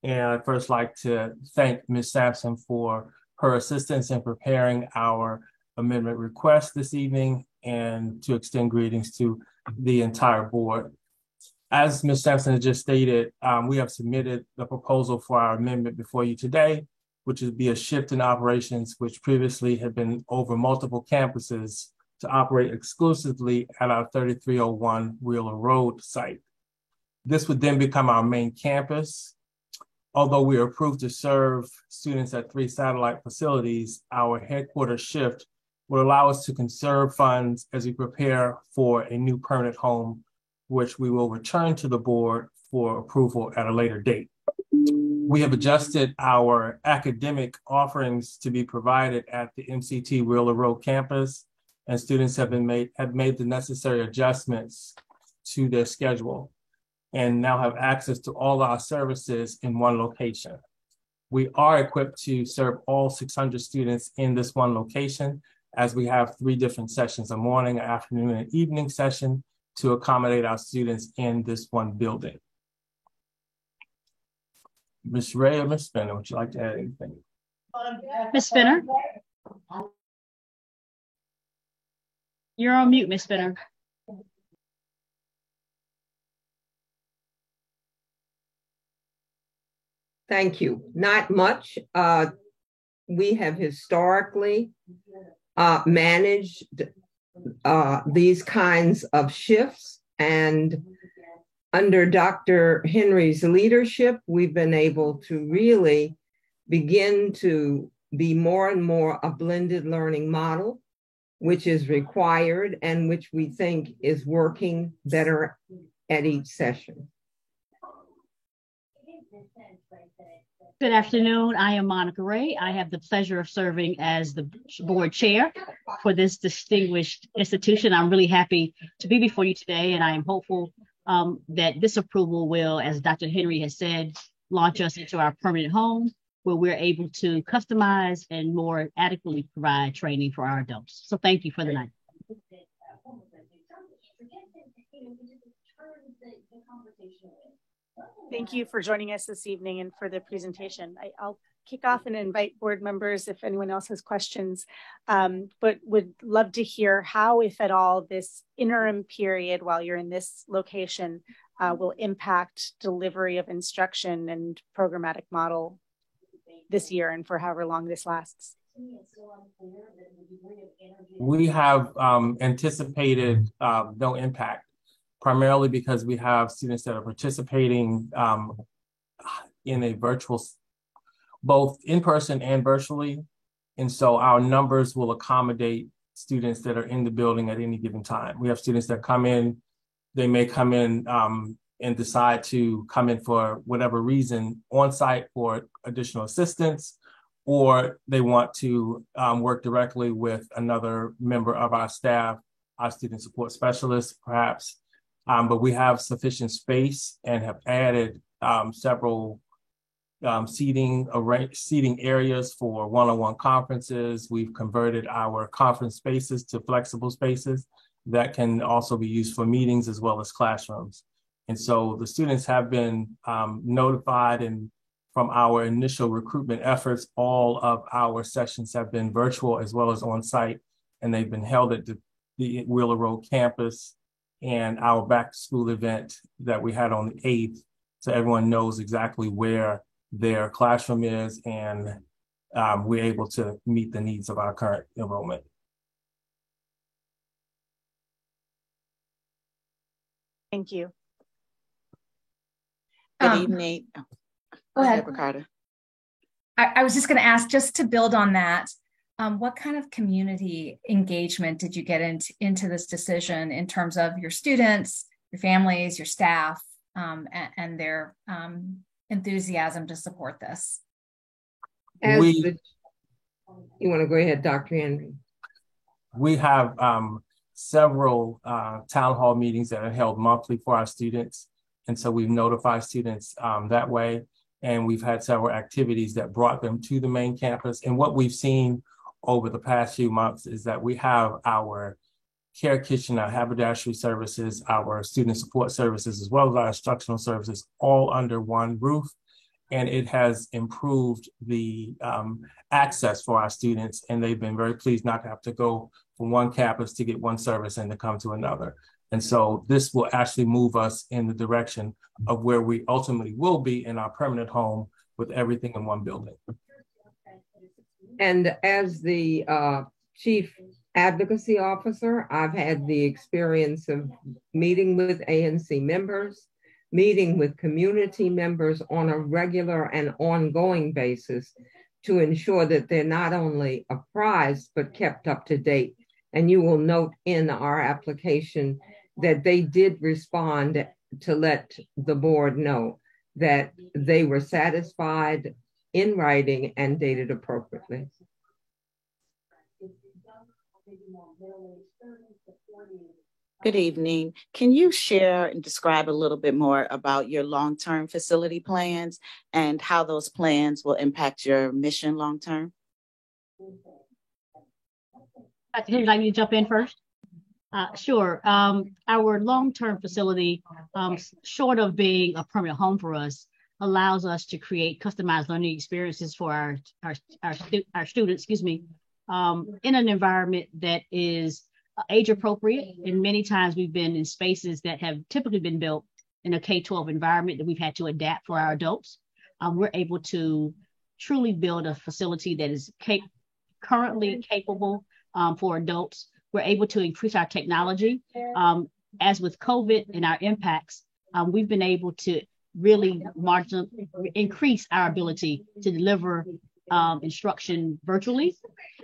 [SPEAKER 12] And I'd first like to thank Ms. Sampson for her assistance in preparing our amendment request this evening and to extend greetings to the entire board. As Ms. Sampson has just stated, we have submitted the proposal for our amendment before you today, which would be a shift in operations which previously had been over multiple campuses to operate exclusively at our 3301 Wheeler Road site. This would then become our main campus. Although we are approved to serve students at 3 satellite facilities, our headquarters shift will allow us to conserve funds as we prepare for a new permanent home, which we will return to the board for approval at a later date. We have adjusted our academic offerings to be provided at the MCT Wheeler Road campus, and students have made the necessary adjustments to their schedule and now have access to all our services in one location. We are equipped to serve all 600 students in this one location, as we have 3 different sessions, a morning, afternoon, and evening session to accommodate our students in this one building. Ms. Ray or Ms. Spinner, would you like to add anything?
[SPEAKER 11] Ms. Spinner? You're on mute, Ms. Spinner.
[SPEAKER 13] Thank you. Not much. We have historically managed these kinds of shifts, and under Dr. Henry's leadership, we've been able to really begin to be more and more a blended learning model, which is required and which we think is working better at each session.
[SPEAKER 11] Good afternoon. I am Monica Ray. I have the pleasure of serving as the board chair for this distinguished institution. I'm really happy to be before you today, and I am hopeful that this approval will, as Dr. Henry has said, launch us into our permanent home where we're able to customize and more adequately provide training for our adults. So thank you for the night.
[SPEAKER 2] Thank you for joining us this evening and for the presentation. I'll kick off and invite board members if anyone else has questions, but would love to hear how, if at all, this interim period while you're in this location will impact delivery of instruction and programmatic model this year and for however long this lasts.
[SPEAKER 12] We have anticipated no impact, primarily because we have students that are participating in a virtual, both in person and virtually. And so our numbers will accommodate students that are in the building at any given time. We have students that come in, they may come in and decide to come in for whatever reason on site for additional assistance, or they want to work directly with another member of our staff, our student support specialist, perhaps. But we have sufficient space and have added several seating areas for one-on-one conferences. We've converted our conference spaces to flexible spaces that can also be used for meetings as well as classrooms. And so the students have been notified and from our initial recruitment efforts, all of our sessions have been virtual as well as on site, and they've been held at the Wheeler Road campus and our back to school event that we had on the 8th. So everyone knows exactly where their classroom is, and we're able to meet the needs of our current enrollment.
[SPEAKER 2] Thank you.
[SPEAKER 8] Good evening.
[SPEAKER 7] Go ahead,
[SPEAKER 8] Ricardo.
[SPEAKER 7] I was just going to ask, just to build on that, what kind of community engagement did you get into this decision in terms of your students, your families, your staff, and their enthusiasm to support this?
[SPEAKER 13] You want to go ahead, Dr. Henry?
[SPEAKER 12] We have several town hall meetings that are held monthly for our students. And so we've notified students that way. And we've had several activities that brought them to the main campus. And what we've seen over the past few months is that we have our care kitchen, our haberdashery services, our student support services, as well as our instructional services all under one roof. And it has improved the access for our students. And they've been very pleased not to have to go from one campus to get one service and to come to another. And so this will actually move us in the direction of where we ultimately will be in our permanent home with everything in one building.
[SPEAKER 13] And as the chief advocacy officer, I've had the experience of meeting with ANC members, meeting with community members on a regular and ongoing basis to ensure that they're not only apprised, but kept up to date. And you will note in our application that they did respond to let the board know that they were satisfied in writing and dated appropriately.
[SPEAKER 8] Good evening. Can you share and describe a little bit more about your long-term facility plans and how those plans will impact your mission long-term?
[SPEAKER 11] Dr. Henry, I need to jump in first. Sure. Our long-term facility, short of being a permanent home for us, allows us to create customized learning experiences for our students, in an environment that is age appropriate. And many times we've been in spaces that have typically been built in a K-12 environment that we've had to adapt for our adults. We're able to truly build a facility that is currently capable for adults. We're able to increase our technology. As with COVID and our impacts, we've been able to really increase our ability to deliver instruction virtually,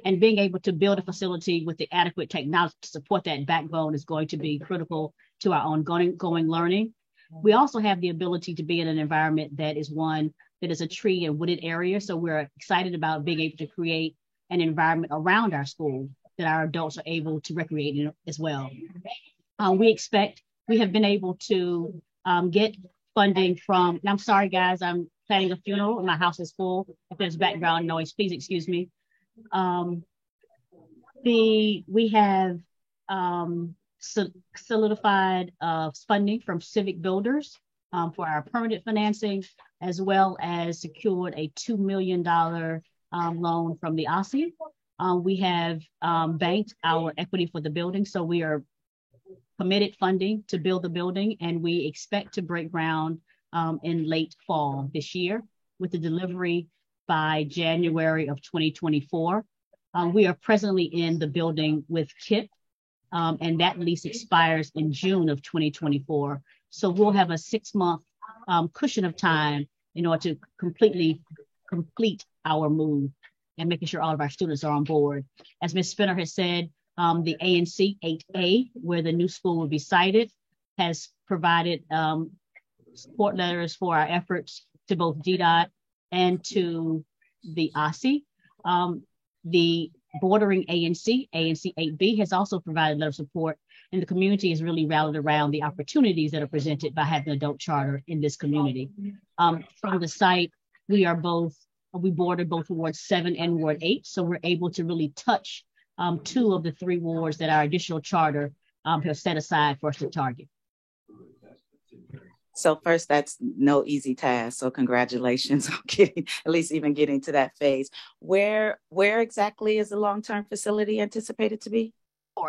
[SPEAKER 11] and being able to build a facility with the adequate technology to support that backbone is going to be critical to our ongoing learning. We also have the ability to be in an environment that is one that is a tree and wooded area. So we're excited about being able to create an environment around our school that our adults are able to recreate in as well. We have been able to get funding from, and I'm sorry guys, I'm planning a funeral and my house is full. If there's background noise, please excuse me. We have solidified funding from Civic Builders for our permanent financing, as well as secured a $2 million loan from the OSSI. We have banked our equity for the building, so we are committed funding to build the building, and we expect to break ground in late fall this year with the delivery by January of 2024. We are presently in the building with KIPP, and that lease expires in June of 2024. So we'll have a 6-month cushion of time in order to complete our move and making sure all of our students are on board. As Ms. Spinner has said, the ANC 8A, where the new school will be sited, has provided support letters for our efforts to both GDOT and to the OSSI. The bordering ANC 8B, has also provided letter of support, and the community has really rallied around the opportunities that are presented by having an adult charter in this community. From the site, we border both Ward 7 and Ward 8, so we're able to really touch 2 of the 3 wards that our additional charter have set aside for us to target.
[SPEAKER 8] So first, that's no easy task. So congratulations on getting, at least even getting to that phase. Where exactly is the long-term facility anticipated to be?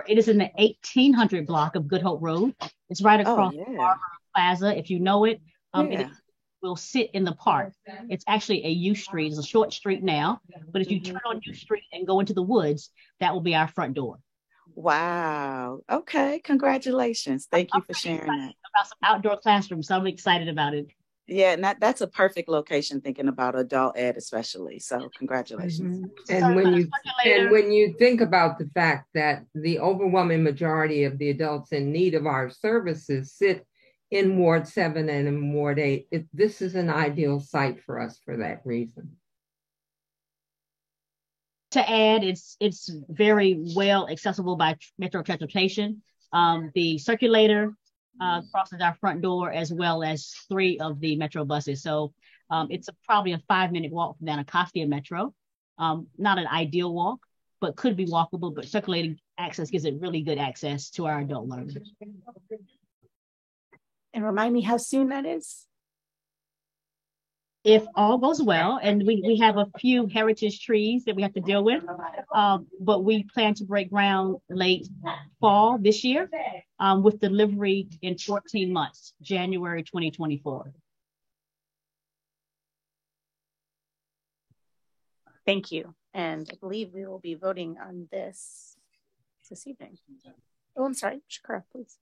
[SPEAKER 11] It is in the 1800 block of Good Hope Road. It's right across
[SPEAKER 8] yeah.
[SPEAKER 11] Plaza. If you know it,
[SPEAKER 8] Yeah.
[SPEAKER 11] it will sit in the park. It's actually a U Street. It's a short street now, but if you turn on U Street and go into the woods, that will be our front door.
[SPEAKER 8] Wow. Okay. Congratulations. Thank you for sharing that.
[SPEAKER 11] About some outdoor classrooms, so I'm excited about it.
[SPEAKER 8] Yeah, and that's a perfect location, thinking about adult ed especially. So congratulations.
[SPEAKER 13] And when you think about the fact that the overwhelming majority of the adults in need of our services sit in Ward 7 and in Ward 8, this is an ideal site for us for that reason.
[SPEAKER 11] To add, it's very well accessible by Metro transportation. The circulator crosses our front door, as well as 3 of the Metro buses. So it's probably a 5-minute walk from the Anacostia Metro. Not an ideal walk, but could be walkable, but circulating access gives it really good access to our adult learners.
[SPEAKER 2] And remind me how soon that is?
[SPEAKER 11] If all goes well, and we have a few heritage trees that we have to deal with, but we plan to break ground late fall this year, with delivery in 14 months, January 2024.
[SPEAKER 2] Thank you. And I believe we will be voting on this evening. Oh, I'm sorry, Shakura, please.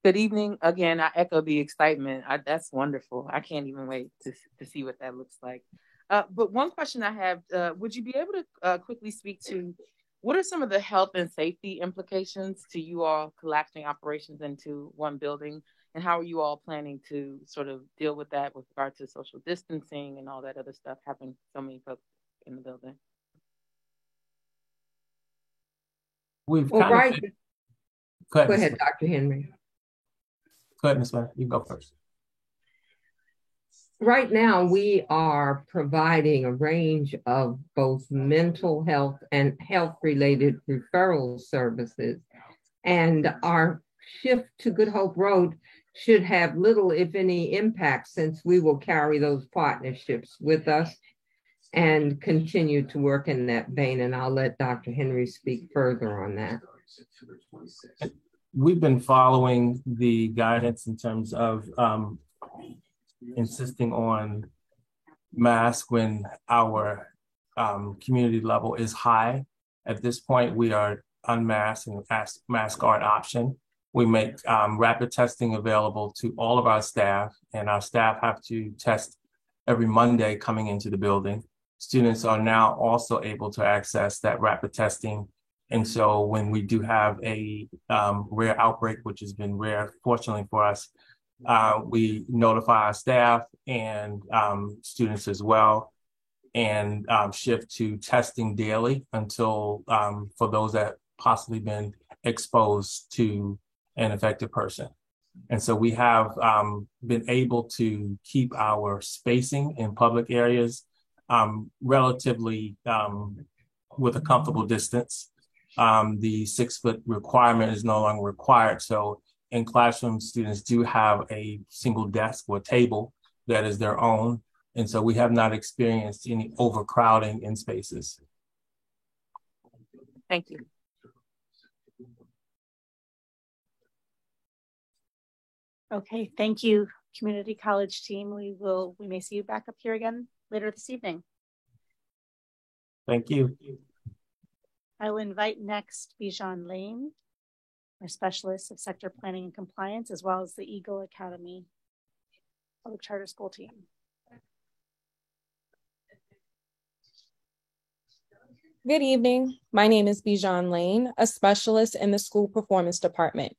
[SPEAKER 14] Good evening. Again, I echo the excitement. That's wonderful. I can't even wait to see what that looks like. But one question I have, would you be able to quickly speak to what are some of the health and safety implications to you all collapsing operations into one building? And how are you all planning to sort of deal with that with regard to social distancing and all that other stuff, having so many folks in the building?
[SPEAKER 12] Go
[SPEAKER 13] ahead, Dr. Henry.
[SPEAKER 12] Go ahead, Ms. Miller. You go first.
[SPEAKER 13] Right now, we are providing a range of both mental health and health-related referral services. And our shift to Good Hope Road should have little, if any, impact, since we will carry those partnerships with us and continue to work in that vein. And I'll let Dr. Henry speak further on that.
[SPEAKER 12] We've been following the guidance in terms of insisting on masks when our community level is high. At this point, we are unmasked and masks are an option. We make rapid testing available to all of our staff, and our staff have to test every Monday coming into the building. Students are now also able to access that rapid testing. And so when we do have a rare outbreak, which has been rare, fortunately for us, we notify our staff and students as well, and shift to testing daily until for those that possibly been exposed to an affected person. And so we have been able to keep our spacing in public areas relatively with a comfortable distance. The 6-foot requirement is no longer required. So in classrooms, students do have a single desk or table that is their own. And so we have not experienced any overcrowding in spaces.
[SPEAKER 14] Thank you.
[SPEAKER 2] Okay, thank you, community college team. We may see you back up here again later this evening.
[SPEAKER 12] Thank you.
[SPEAKER 2] I will invite next Bijan Lane, our specialist of sector planning and compliance, as well as the Eagle Academy Public Charter School team.
[SPEAKER 10] Good evening. My name is Bijan Lane, a specialist in the school performance department.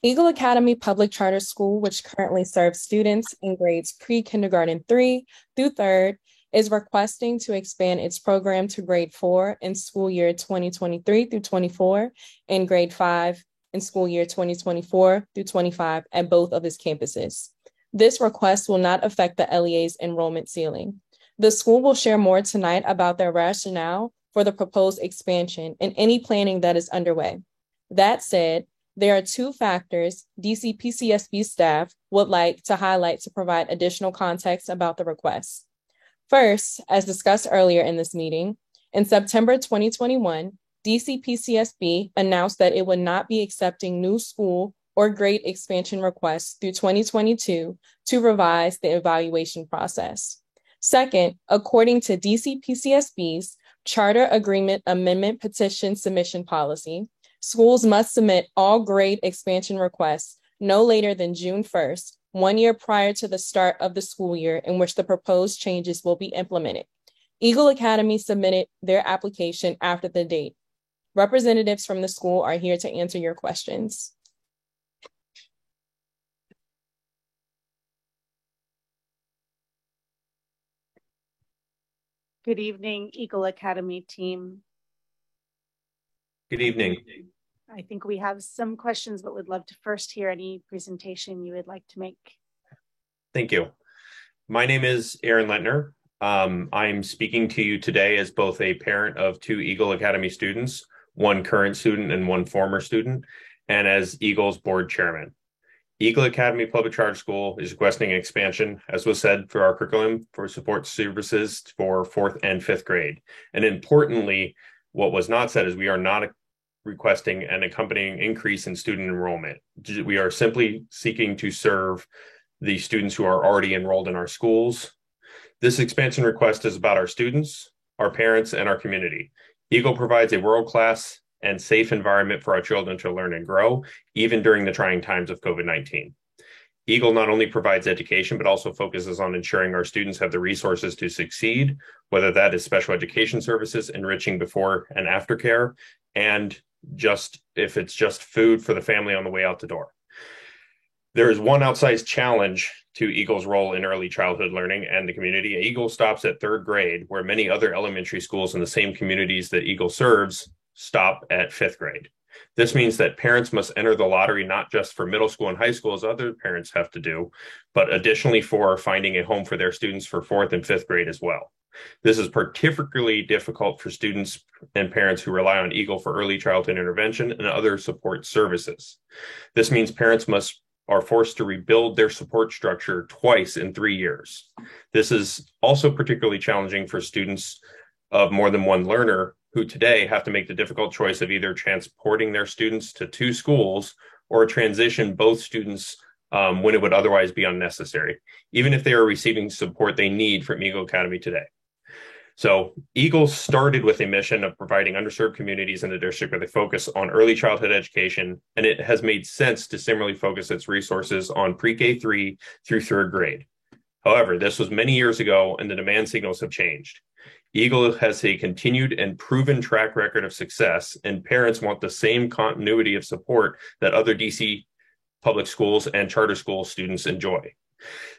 [SPEAKER 10] Eagle Academy Public Charter School, which currently serves students in grades pre-kindergarten 3 through 3rd, is requesting to expand its program to grade 4 in school year 2023 through 24 and grade 5 in school year 2024 through 25 at both of its campuses. This request will not affect the LEA's enrollment ceiling. The school will share more tonight about their rationale for the proposed expansion and any planning that is underway. That said, there are 2 factors DCPCSB staff
[SPEAKER 15] would like to highlight to provide additional context about the request. First, as discussed earlier in this meeting, in September 2021, DCPCSB announced that it would not be accepting new school or grade expansion requests through 2022 to revise the evaluation process. Second, according to DCPCSB's Charter Agreement Amendment Petition Submission Policy, schools must submit all grade expansion requests no later than June 1st, 1 year prior to the start of the school year in which the proposed changes will be implemented. Eagle Academy submitted their application after the date. Representatives from the school are here to answer your questions.
[SPEAKER 2] Good evening, Eagle Academy team.
[SPEAKER 16] Good evening.
[SPEAKER 2] I think we have some questions, but would love to first hear any presentation you would like to make.
[SPEAKER 16] Thank you. My name is Aaron Lentner. I'm speaking to you today as both a parent of 2 Eagle Academy students, 1 current student and 1 former student, and as Eagle's board chairman. Eagle Academy Public Charter School is requesting an expansion, as was said, for our curriculum for support services for 4th and 5th grade. And importantly, what was not said is we are not requesting an accompanying increase in student enrollment. We are simply seeking to serve the students who are already enrolled in our schools. This expansion request is about our students, our parents, and our community. Eagle provides a world-class and safe environment for our children to learn and grow, even during the trying times of COVID-19. Eagle not only provides education, but also focuses on ensuring our students have the resources to succeed, whether that is special education services, enriching before and after care, and if it's just food for the family on the way out the door. There is one outsized challenge to Eagle's role in early childhood learning and the community. Eagle stops at 3rd grade, where many other elementary schools in the same communities that Eagle serves stop at 5th grade. This means that parents must enter the lottery not just for middle school and high school as other parents have to do, but additionally for finding a home for their students for 4th and 5th grade as well. This is particularly difficult for students and parents who rely on Eagle for early childhood intervention and other support services. This means parents are forced to rebuild their support structure twice in 3 years. This is also particularly challenging for students of more than one learner who today have to make the difficult choice of either transporting their students to 2 schools or transition both students when it would otherwise be unnecessary, even if they are receiving support they need from Eagle Academy today. So Eagle started with a mission of providing underserved communities in the district with a focus on early childhood education, and it has made sense to similarly focus its resources on pre-K 3 through 3rd grade. However, this was many years ago and the demand signals have changed. Eagle has a continued and proven track record of success, and parents want the same continuity of support that other DC public schools and charter school students enjoy.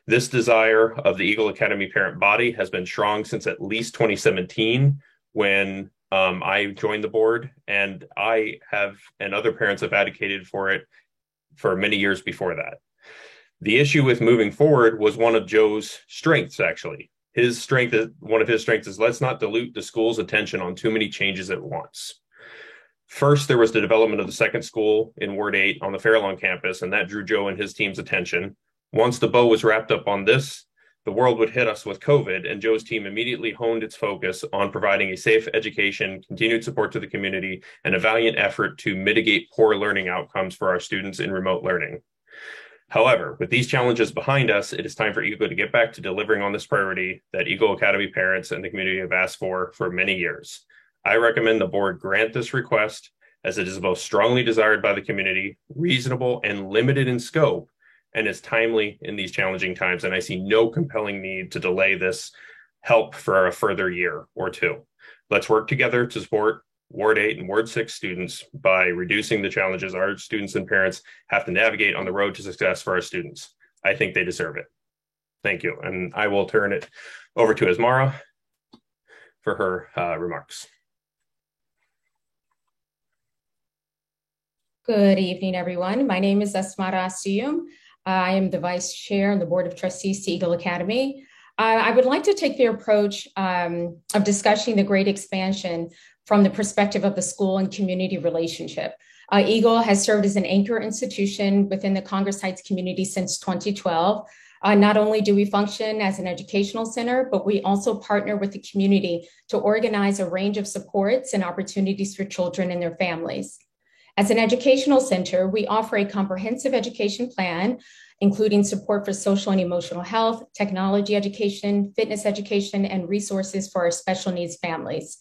[SPEAKER 16] This desire of the Eagle Academy parent body has been strong since at least 2017, when I joined the board, and I have and other parents have advocated for it for many years before that. The issue with moving forward was one of Joe's strengths, actually. One of his strengths is let's not dilute the school's attention on too many changes at once. First, there was the development of the second school in Ward 8 on the Fairlawn campus, and that drew Joe and his team's attention. Once the bow was wrapped up on this, the world would hit us with COVID, and Joe's team immediately honed its focus on providing a safe education, continued support to the community, and a valiant effort to mitigate poor learning outcomes for our students in remote learning. However, with these challenges behind us, it is time for Eagle to get back to delivering on this priority that Eagle Academy parents and the community have asked for many years. I recommend the board grant this request, as it is both strongly desired by the community, reasonable and limited in scope, and is timely in these challenging times. And I see no compelling need to delay this help for a further year or 2. Let's work together to support Ward 8 and Ward 6 students by reducing the challenges our students and parents have to navigate on the road to success for our students. I think they deserve it. Thank you. And I will turn it over to Asmara for her remarks.
[SPEAKER 17] Good evening, everyone. My name is Asmara Asiyum. I am the Vice Chair on the Board of Trustees to Eagle Academy. I would like to take the approach of discussing the grade expansion from the perspective of the school and community relationship. Eagle has served as an anchor institution within the Congress Heights community since 2012. Not only do we function as an educational center, but we also partner with the community to organize a range of supports and opportunities for children and their families. As an educational center, we offer a comprehensive education plan, including support for social and emotional health, technology education, fitness education, and resources for our special needs families.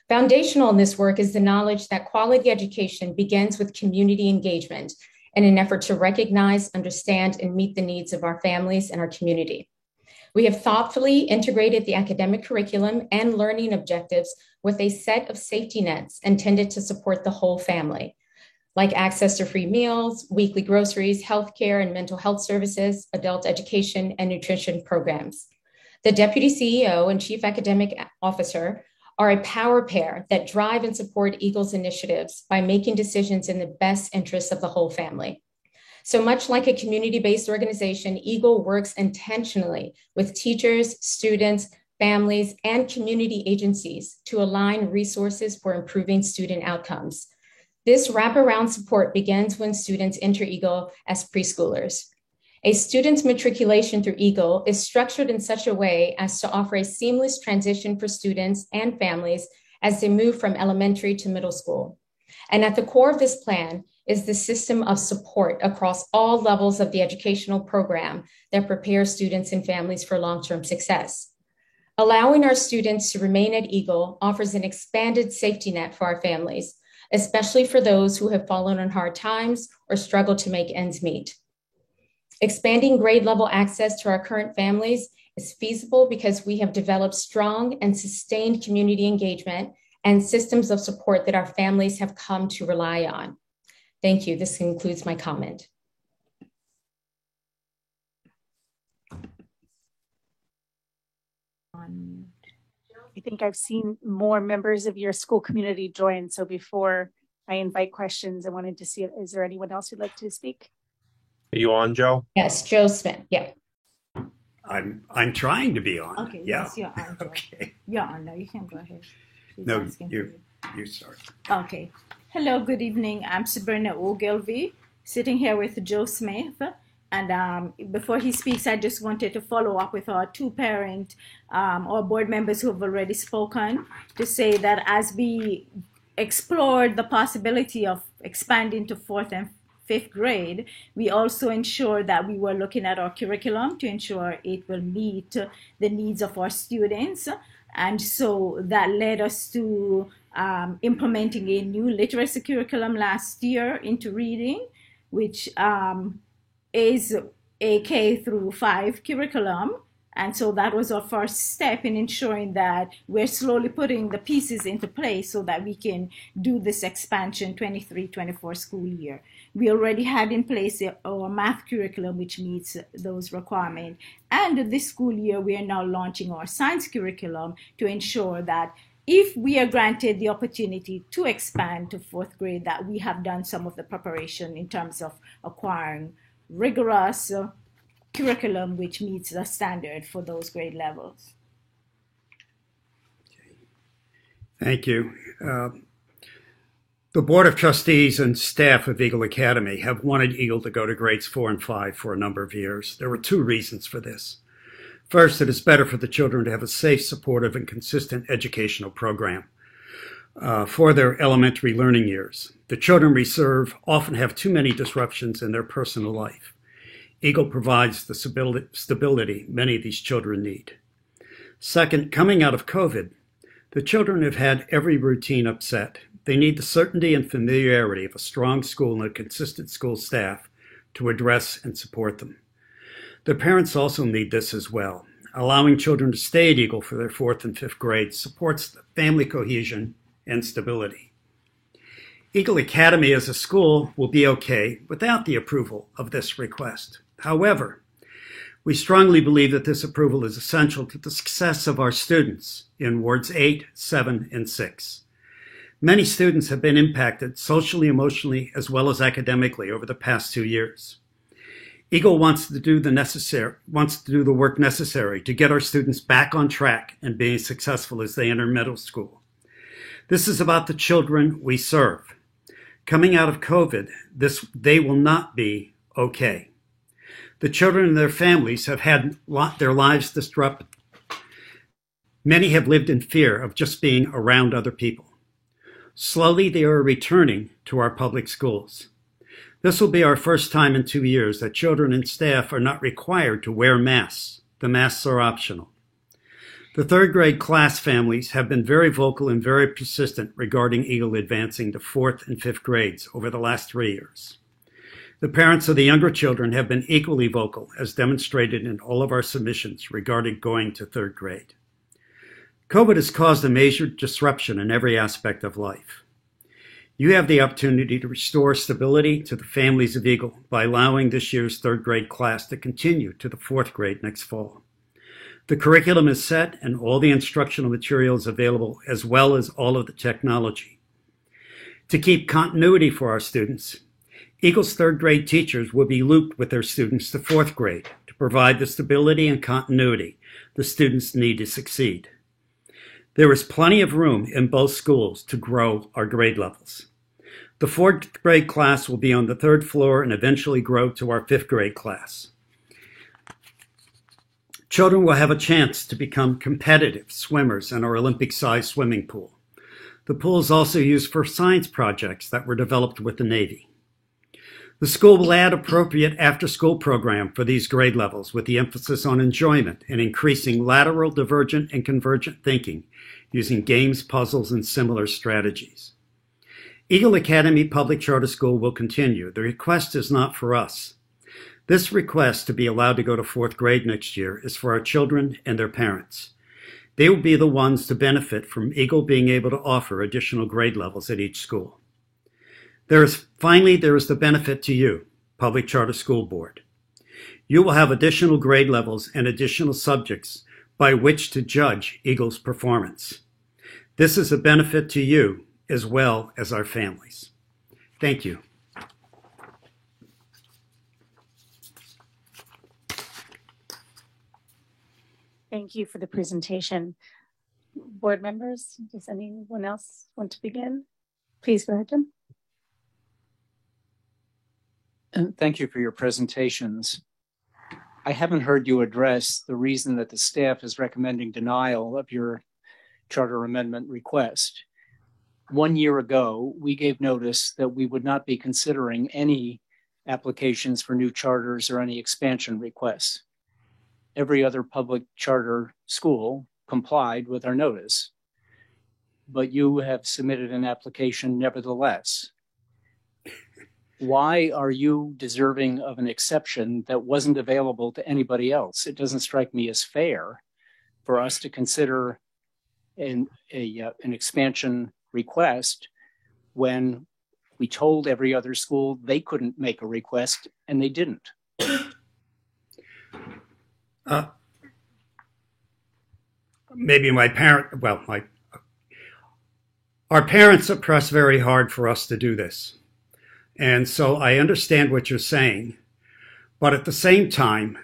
[SPEAKER 17] Foundational in this work is the knowledge that quality education begins with community engagement in an effort to recognize, understand, and meet the needs of our families and our community. We have thoughtfully integrated the academic curriculum and learning objectives with a set of safety nets intended to support the whole family, like access to free meals, weekly groceries, healthcare and mental health services, adult education, and nutrition programs. The Deputy CEO and Chief Academic Officer are a power pair that drive and support Eagle's initiatives by making decisions in the best interests of the whole family. So much like a community-based organization, Eagle works intentionally with teachers, students, families, and community agencies to align resources for improving student outcomes. This wraparound support begins when students enter Eagle as preschoolers. A student's matriculation through Eagle is structured in such a way as to offer a seamless transition for students and families as they move from elementary to middle school. And at the core of this plan is the system of support across all levels of the educational program that prepares students and families for long-term success. Allowing our students to remain at Eagle offers an expanded safety net for our families, especially for those who have fallen on hard times or struggle to make ends meet. Expanding grade level access to our current families is feasible because we have developed strong and sustained community engagement and systems of support that our families have come to rely on. Thank you. This concludes my comment.
[SPEAKER 2] I think I've seen more members of your school community join. So before I invite questions, I wanted to see, is there anyone else who'd like to speak?
[SPEAKER 16] Are you on, Joe?
[SPEAKER 17] Yes, Joe Smith. Yeah.
[SPEAKER 18] I'm trying to be on.
[SPEAKER 19] Okay.
[SPEAKER 18] Yeah.
[SPEAKER 19] Yes, you're on. Joe.
[SPEAKER 18] Okay.
[SPEAKER 19] You're on now. You can go ahead. She's
[SPEAKER 18] No,
[SPEAKER 19] asking for
[SPEAKER 18] you start.
[SPEAKER 19] Okay. Hello. Good evening. I'm Sabrina Ogilvy, sitting here with Joe Smith. And before he speaks, I just wanted to follow up with our two parent or board members who have already spoken to say that as we explored the possibility of expanding to 4th and 5th grade, we also ensured that we were looking at our curriculum to ensure it will meet the needs of our students. And so that led us to implementing a new literacy curriculum last year into reading, which is a K through 5 curriculum. And so that was our first step in ensuring that we're slowly putting the pieces into place so that we can do this expansion 23-24 school year. We already had in place our math curriculum, which meets those requirements. And this school year, we are now launching our science curriculum to ensure that if we are granted the opportunity to expand to 4th grade, that we have done some of the preparation in terms of acquiring rigorous curriculum which meets the standard for those grade levels.
[SPEAKER 18] Thank you. The Board of Trustees and staff of Eagle Academy have wanted Eagle to go to grades 4 and 5 for a number of years. There were two reasons for this. First, it is better for the children to have a safe, supportive, and consistent educational program for their elementary learning years. The children we serve often have too many disruptions in their personal life. Eagle provides the stability many of these children need. Second, coming out of COVID, the children have had every routine upset. They need the certainty and familiarity of a strong school and a consistent school staff to address and support them. The parents also need this as well. Allowing children to stay at Eagle for their 4th and 5th grades supports the family cohesion and stability. Eagle Academy as a school will be okay without the approval of this request. However, we strongly believe that this approval is essential to the success of our students in wards 8, 7, and 6. Many students have been impacted socially, emotionally, as well as academically over the past 2 years. Eagle wants to do the work necessary to get our students back on track and being successful as they enter middle school. This is about the children we serve. Coming out of COVID, they will not be okay. The children and their families have had their lives disrupted. Many have lived in fear of just being around other people. Slowly, they are returning to our public schools. This will be our first time in 2 years that children and staff are not required to wear masks. The masks are optional. The third grade class families have been very vocal and very persistent regarding Eagle advancing to fourth and fifth grades over the last 3 years. The parents of the younger children have been equally vocal, as demonstrated in all of our submissions regarding going to third grade. COVID has caused a major disruption in every aspect of life. You have the opportunity to restore stability to the families of Eagle by allowing this year's third grade class to continue to the fourth grade next fall. The curriculum is set and all the instructional materials available, as well as all of the technology. To keep continuity for our students, Eagle's third grade teachers will be looped with their students to fourth grade to provide the stability and continuity the students need to succeed. There is plenty of room in both schools to grow our grade levels. The fourth grade class will be on the third floor and eventually grow to our fifth grade class. Children will have a chance to become competitive swimmers in our Olympic-sized swimming pool. The pool is also used for science projects that were developed with the Navy. The school will add appropriate after-school program for these grade levels with the emphasis on enjoyment and increasing lateral, divergent, and convergent thinking using games, puzzles, and similar strategies. Eagle Academy Public Charter School will continue. The request is not for us. This request to be allowed to go to fourth grade next year is for our children and their parents. They will be the ones to benefit from Eagle being able to offer additional grade levels at each school. Finally, there is the benefit to you, Public Charter School Board. You will have additional grade levels and additional subjects by which to judge Eagle's performance. This is a benefit to you as well as our families. Thank you.
[SPEAKER 2] Thank you for the presentation. Board members, does anyone else want to begin? Please go ahead, Jim.
[SPEAKER 5] And thank you for your presentations. I haven't heard you address the reason that the staff is recommending denial of your charter amendment request. 1 year ago, we gave notice that we would not be considering any applications for new charters or any expansion requests. Every other public charter school complied with our notice, but you have submitted an application nevertheless. Why are you deserving of an exception that wasn't available to anybody else? It doesn't strike me as fair for us to consider an expansion request when we told every other school they couldn't make a request and they didn't.
[SPEAKER 18] Maybe our parents have pressed very hard for us to do this. And so I understand what you're saying, but at the same time,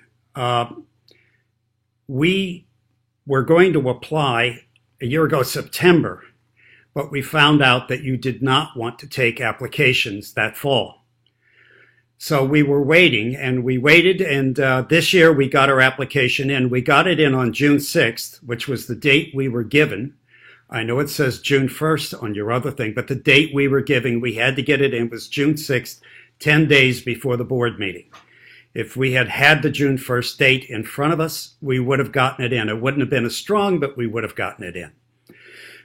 [SPEAKER 18] we were going to apply a year ago, September, but we found out that you did not want to take applications that fall. So we were waiting and we waited, and this year we got our application in. We got it in on June 6th, which was the date we were given. I know it says June 1st on your other thing, but the date we were giving, we had to get it in, was June 6th, 10 days before the board meeting. If we had had the June 1st date in front of us, we would have gotten it in. It wouldn't have been as strong, but we would have gotten it in.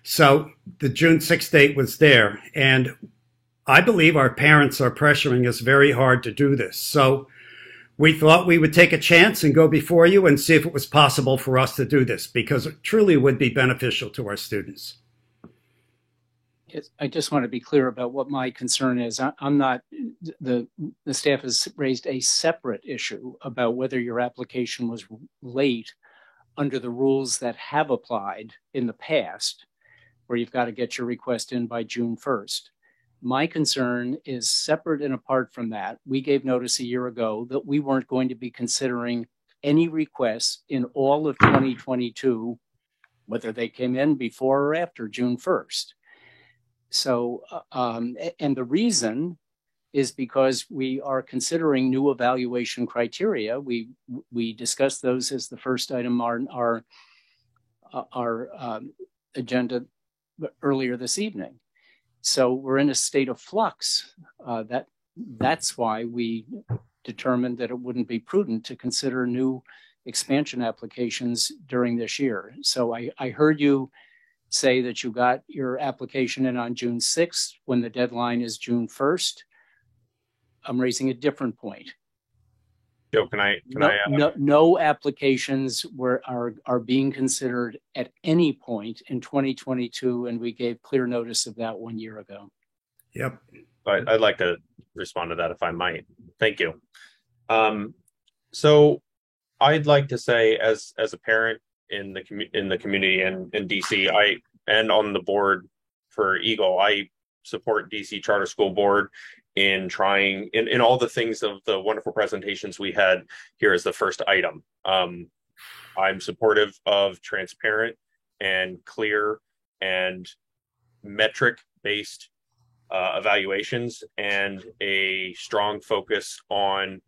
[SPEAKER 18] So the June 6th date was there, and I believe our parents are pressuring us very hard to do this. So we thought we would take a chance and go before you and see if it was possible for us to do this, because it truly would be beneficial to our students.
[SPEAKER 5] I just want to be clear about what my concern is. I'm not, the staff has raised a separate issue about whether your application was late under the rules that have applied in the past, where you've got to get your request in by June 1st. My concern is separate and apart from that. We gave notice a year ago that we weren't going to be considering any requests in all of 2022, whether they came in before or after June 1st. So, and the reason is because we are considering new evaluation criteria. We discussed those as the first item on our agenda earlier this evening. So we're in a state of flux. That's why we determined that it wouldn't be prudent to consider new expansion applications during this year. So I heard you say that you got your application in on June 6th when the deadline is June 1st. I'm raising a different point.
[SPEAKER 16] Joe,
[SPEAKER 5] no applications are being considered at any point in 2022, and we gave clear notice of that 1 year ago.
[SPEAKER 18] Yep.
[SPEAKER 16] I'd like to respond to that if I might. Thank you. So I'd like to say, as a parent in the community and in DC, and on the board for Eagle, I support DC Charter School Board in trying in all the things of the wonderful presentations we had here as the first item. I'm supportive of transparent and clear and metric-based evaluations and a strong focus on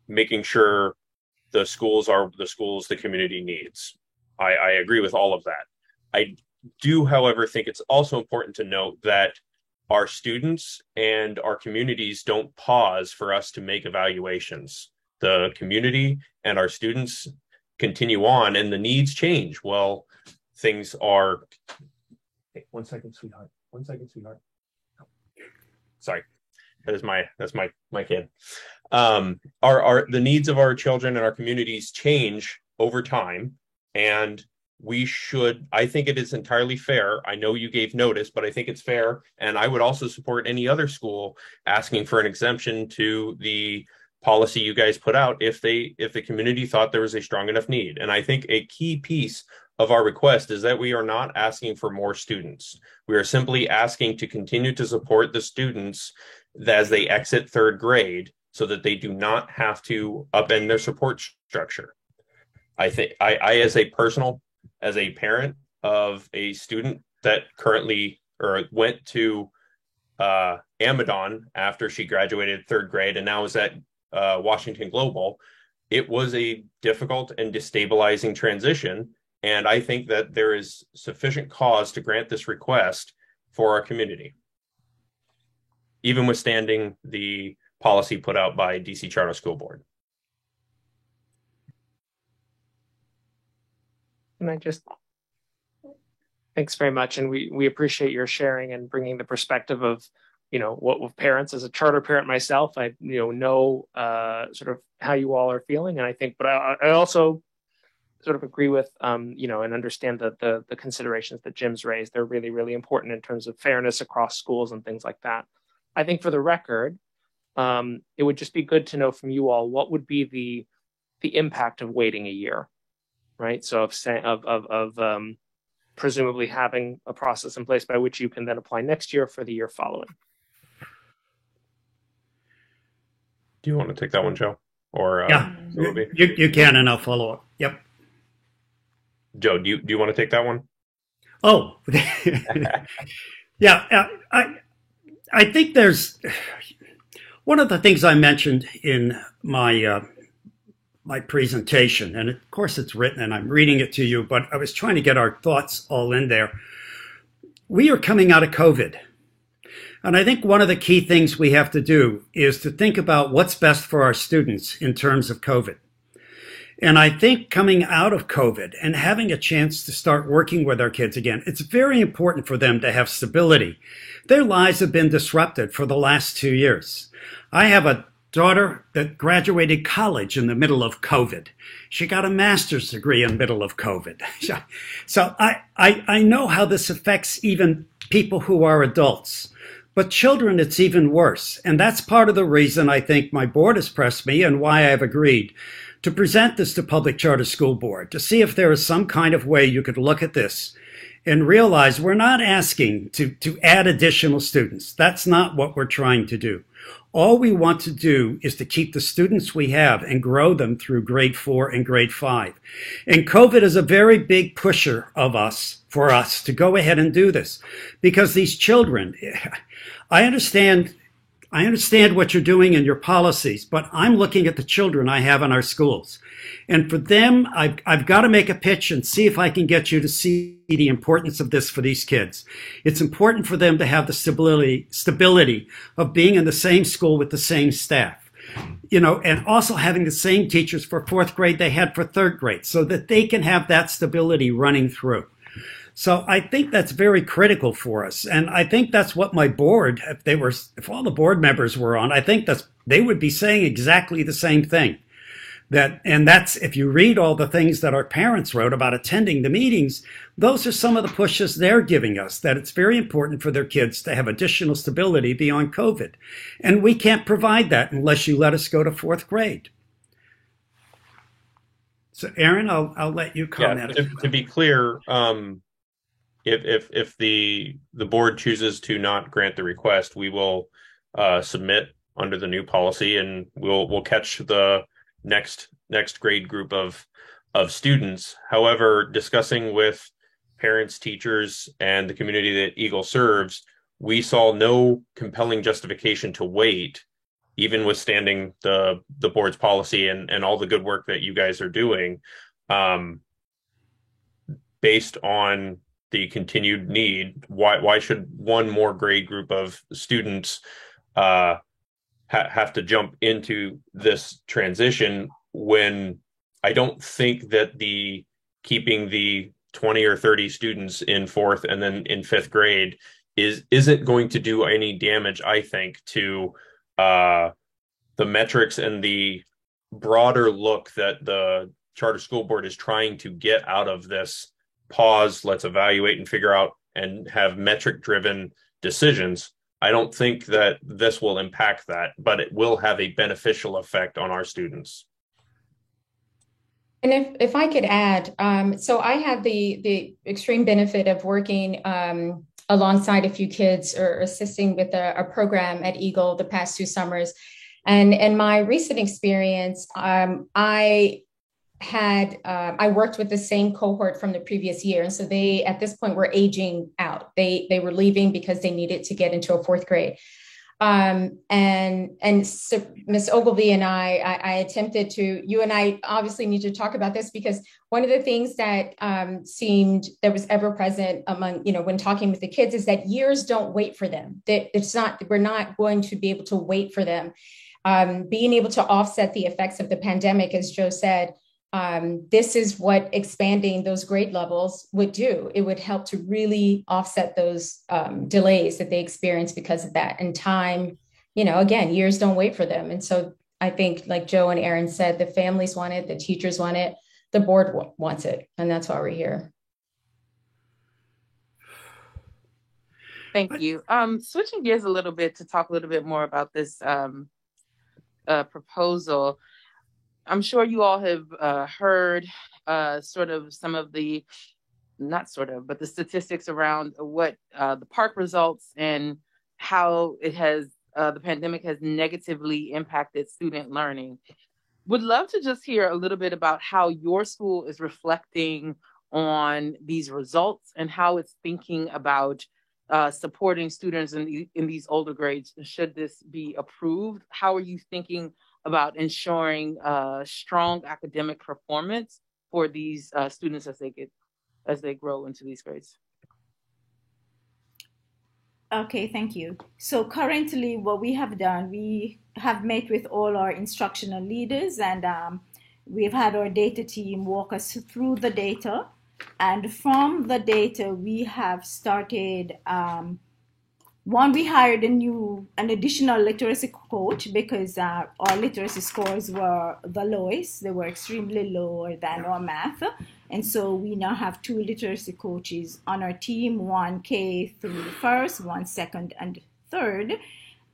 [SPEAKER 16] making sure the schools are the schools the community needs. I agree with all of that. I do, however, think it's also important to note that our students and our communities don't pause for us to make evaluations. The community and our students continue on, and the needs change. Well, things are. Hey, 1 second, sweetheart. 1 second, sweetheart. Sorry, that's my kid. The needs of our children and our communities change over time, and I think it is entirely fair. I know you gave notice, but I think it's fair. And I would also support any other school asking for an exemption to the policy you guys put out if the community thought there was a strong enough need. And I think a key piece of our request is that we are not asking for more students. We are simply asking to continue to support the students as they exit third grade so that they do not have to upend their support structure. I think as a parent of a student that currently went to Amadon after she graduated third grade and now is at Washington Global, it was a difficult and destabilizing transition. And I think that there is sufficient cause to grant this request for our community, even withstanding the policy put out by DC Charter School Board.
[SPEAKER 4] And thanks very much. And we appreciate your sharing and bringing the perspective of, what with parents. As a charter parent myself, I know sort of how you all are feeling. And I think, but I also sort of agree with, and understand that the considerations that Jim's raised, they're really, really important in terms of fairness across schools and things like that. I think for the record, it would just be good to know from you all, what would be the impact of waiting a year? Right. So of presumably having a process in place by which you can then apply next year for the year following.
[SPEAKER 16] Do you want to take that one, Joe? Or
[SPEAKER 18] yeah, you can, and I'll follow up. Yep.
[SPEAKER 16] Joe, do you want to take that one?
[SPEAKER 18] Oh, yeah. I think there's one of the things I mentioned in my presentation, and of course it's written and I'm reading it to you, but I was trying to get our thoughts all in there. We are coming out of COVID. And I think one of the key things we have to do is to think about what's best for our students in terms of COVID. And I think coming out of COVID and having a chance to start working with our kids again, it's very important for them to have stability. Their lives have been disrupted for the last 2 years. I have a daughter that graduated college in the middle of COVID. She got a master's degree in the middle of COVID. So I know how this affects even people who are adults. But children, it's even worse. And that's part of the reason I think my board has pressed me and why I've agreed to present this to Public Charter School Board, to see if there is some kind of way you could look at this and realize we're not asking to add additional students. That's not what we're trying to do. All we want to do is to keep the students we have and grow them through grade 4 and grade 5. And COVID is a very big pusher of us for us to go ahead and do this, because these children, I understand what you're doing in your policies, but I'm looking at the children I have in our schools. And for them, I've got to make a pitch and see if I can get you to see the importance of this for these kids. It's important for them to have the stability of being in the same school with the same staff, and also having the same teachers for fourth grade they had for third grade, so that they can have that stability running through. So I think that's very critical for us. And I think that's what my board, if all the board members were on, I think they would be saying exactly the same thing. That's, if you read all the things that our parents wrote about attending the meetings, those are some of the pushes they're giving us, that it's very important for their kids to have additional stability beyond COVID. And we can't provide that unless you let us go to fourth grade. So Aaron, I'll let you comment.
[SPEAKER 16] Yeah, to be clear, if the board chooses to not grant the request, we will submit under the new policy, and we'll catch the next grade group of students. However, discussing with parents, teachers, and the community that Eagle serves, we saw no compelling justification to wait, even withstanding the board's policy and all the good work that you guys are doing, based on the continued need. Why should one more grade group of students have to jump into this transition, when I don't think that keeping the 20 or 30 students in fourth and then in fifth grade isn't going to do any damage, I think, to the metrics and the broader look that the charter school board is trying to get out of this pause. Let's evaluate and figure out and have metric driven decisions. I don't think that this will impact that, but it will have a beneficial effect on our students.
[SPEAKER 17] And if I could add, so I had the extreme benefit of working alongside a few kids or assisting with a program at Eagle the past 2 summers. And in my recent experience, I worked with the same cohort from the previous year. And so they, at this point, were aging out. They were leaving because they needed to get into a fourth grade. And so Ms. Ogilvie and I attempted to, you and I obviously need to talk about this, because one of the things that that was ever present among, when talking with the kids, is that years don't wait for them. That we're not going to be able to wait for them. Being able to offset the effects of the pandemic, as Joe said, this is what expanding those grade levels would do. It would help to really offset those delays that they experience because of that. And time, again, years don't wait for them. And so I think, like Joe and Aaron said, the families want it, the teachers want it, the board wants it. And that's why we're here.
[SPEAKER 14] Thank you. Switching gears a little bit to talk a little bit more about this proposal. I'm sure you all have heard sort of some of the, not sort of, but the statistics around what the PARCC results and how it has, the pandemic has negatively impacted student learning. Would love to just hear a little bit about how your school is reflecting on these results and how it's thinking about supporting students in these older grades. Should this be approved? How are you thinking about ensuring strong academic performance for these students as they grow into these grades?
[SPEAKER 19] Okay, thank you. So currently what we have done, we have met with all our instructional leaders, and we've had our data team walk us through the data. And from the data, we have started, we hired an additional literacy coach, because our literacy scores were the lowest. They were extremely lower than our math. And so we now have 2 literacy coaches on our team, 1 K through first, 1 second and third.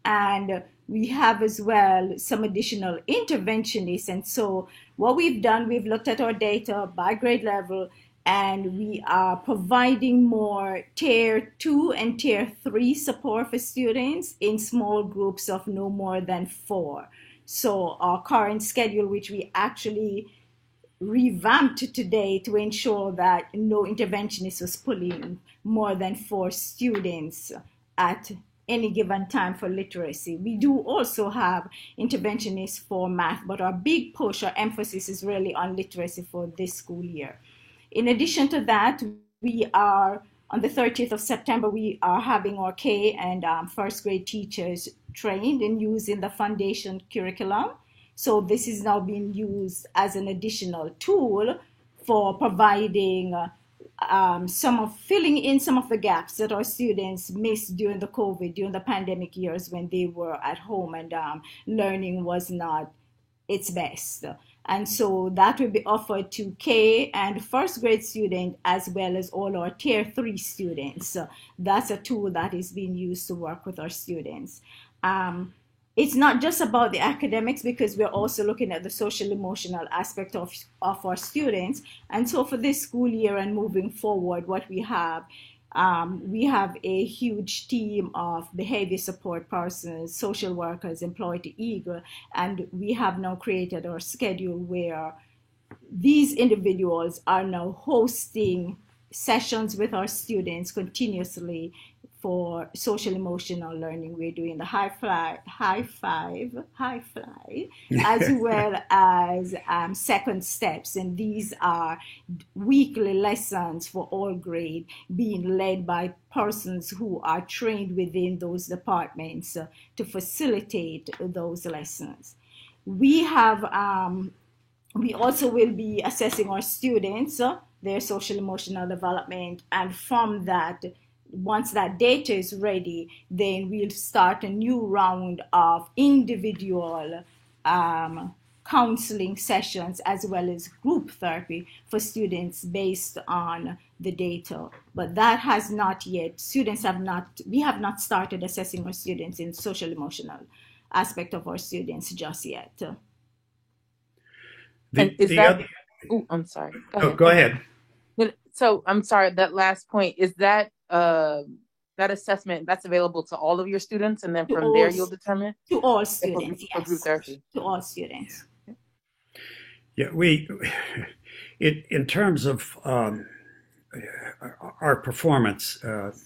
[SPEAKER 19] And we have as well some additional interventionists. And so what we've done, we've looked at our data by grade level, and we are providing more tier 2 and tier 3 support for students in small groups of no more than 4. So our current schedule, which we actually revamped today to ensure that no interventionist was pulling more than 4 students at any given time for literacy. We do also have interventionists for math, but our big push, our emphasis is really on literacy for this school year. In addition to that, we are, on the 30th of September, we are having our K and first grade teachers trained in using the foundation curriculum. So this is now being used as an additional tool for providing filling in some of the gaps that our students missed during the pandemic years when they were at home and learning was not its best. And so that will be offered to K and first grade students as well as all our tier 3 students. So that's a tool that is being used to work with our students. It's not just about the academics, because we're also looking at the social emotional aspect of our students. And so for this school year and moving forward, what we have a huge team of behavior support persons, social workers employed to Eagle, and we have now created our schedule where these individuals are now hosting sessions with our students continuously for social emotional learning. We're doing the high fly, as well as second steps. And these are weekly lessons for all grade being led by persons who are trained within those departments to facilitate those lessons. We also will be assessing our students, their social emotional development, and from that, once that data is ready, then we'll start a new round of individual counseling sessions as well as group therapy for students based on the data. But that has not yet, we have not started assessing our students in social emotional aspect of our students just yet.
[SPEAKER 14] I'm sorry.
[SPEAKER 18] Go ahead.
[SPEAKER 14] So I'm sorry, that last point, is that that assessment that's available to all of your students, and then from there you'll determine?
[SPEAKER 19] To all students,
[SPEAKER 14] for group therapy.
[SPEAKER 19] To all students.
[SPEAKER 18] Yeah, in terms of our performance, of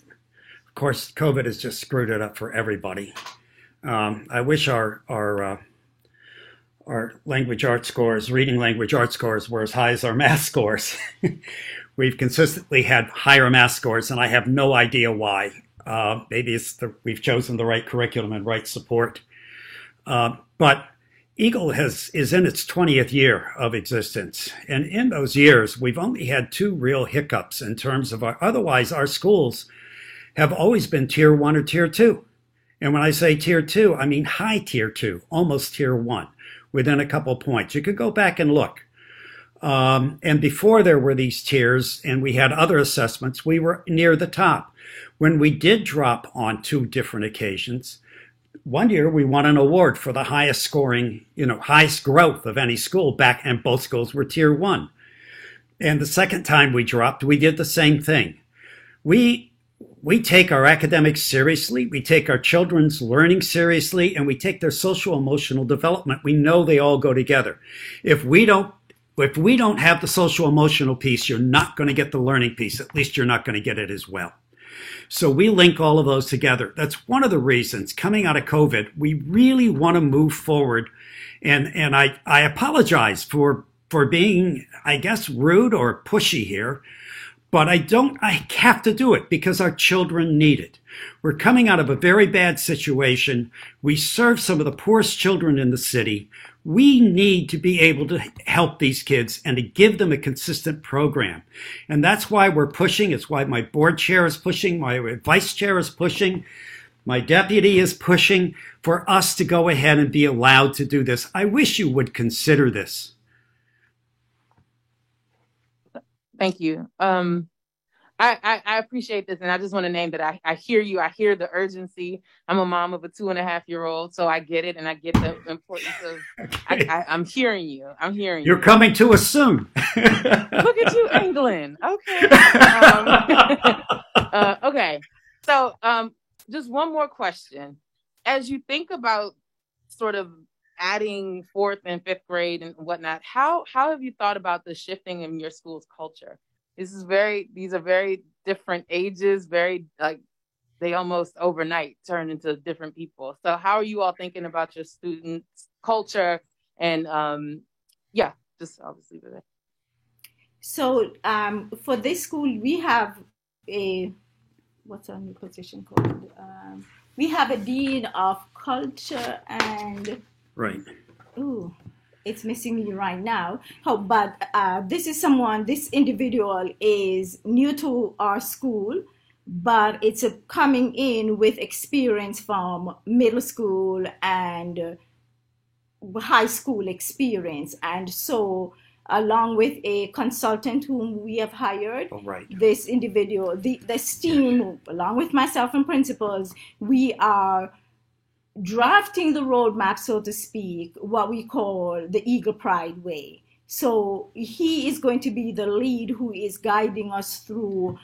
[SPEAKER 18] course, COVID has just screwed it up for everybody. I wish our language art scores, reading language art scores, were as high as our math scores. We've consistently had higher math scores, and I have no idea why. Maybe it's we've chosen the right curriculum and right support. But Eagle is in its 20th year of existence. And in those years, we've only had 2 real hiccups in terms of otherwise our schools have always been tier 1 or tier 2. And when I say tier 2, I mean high tier 2, almost tier 1, within a couple points. You could go back and look. And before there were these tiers and we had other assessments, we were near the top. When we did drop on 2 different occasions, one year we won an award for the highest scoring, highest growth of any school back, and both schools were tier 1. And the second time we dropped, we did the same thing. We take our academics seriously, we take our children's learning seriously, and we take their social emotional development. We know they all go together. If we don't have the social emotional piece, you're not going to get the learning piece. At least you're not going to get it as well. So we link all of those together. That's one of the reasons coming out of COVID, we really want to move forward. And I apologize for being, I guess, rude or pushy here, but I have to do it because our children need it. We're coming out of a very bad situation. We serve some of the poorest children in the city. We need to be able to help these kids and to give them a consistent program. And that's why we're pushing. It's why my board chair is pushing. My vice chair is pushing. My deputy is pushing for us to go ahead and be allowed to do this. I wish you would consider this.
[SPEAKER 14] Thank you. I appreciate this, and I just want to name that I hear you. I hear the urgency. I'm a mom of a 2.5-year-old, so I get it, and I get the importance of. I'm hearing you. I'm hearing you.
[SPEAKER 18] You're coming to us soon.
[SPEAKER 14] Look at you, England. Okay. Okay. So, just one more question. As you think about sort of adding fourth and fifth grade and whatnot, how have you thought about the shifting in your school's culture? These are very different ages, very like they almost overnight turn into different people. So how are you all thinking about your students' culture? And just I'll just leave it there.
[SPEAKER 19] So for this school, we have what's our new position called? We have a dean of culture and
[SPEAKER 18] right.
[SPEAKER 19] Ooh, it's missing me right now. But this individual is new to our school, but it's coming in with experience from middle school and high school experience. And so along with a consultant whom we have hired, this individual, this team, along with myself and principals, we are drafting the roadmap, so to speak, what we call the Eagle Pride way. So he is going to be the lead who is guiding us through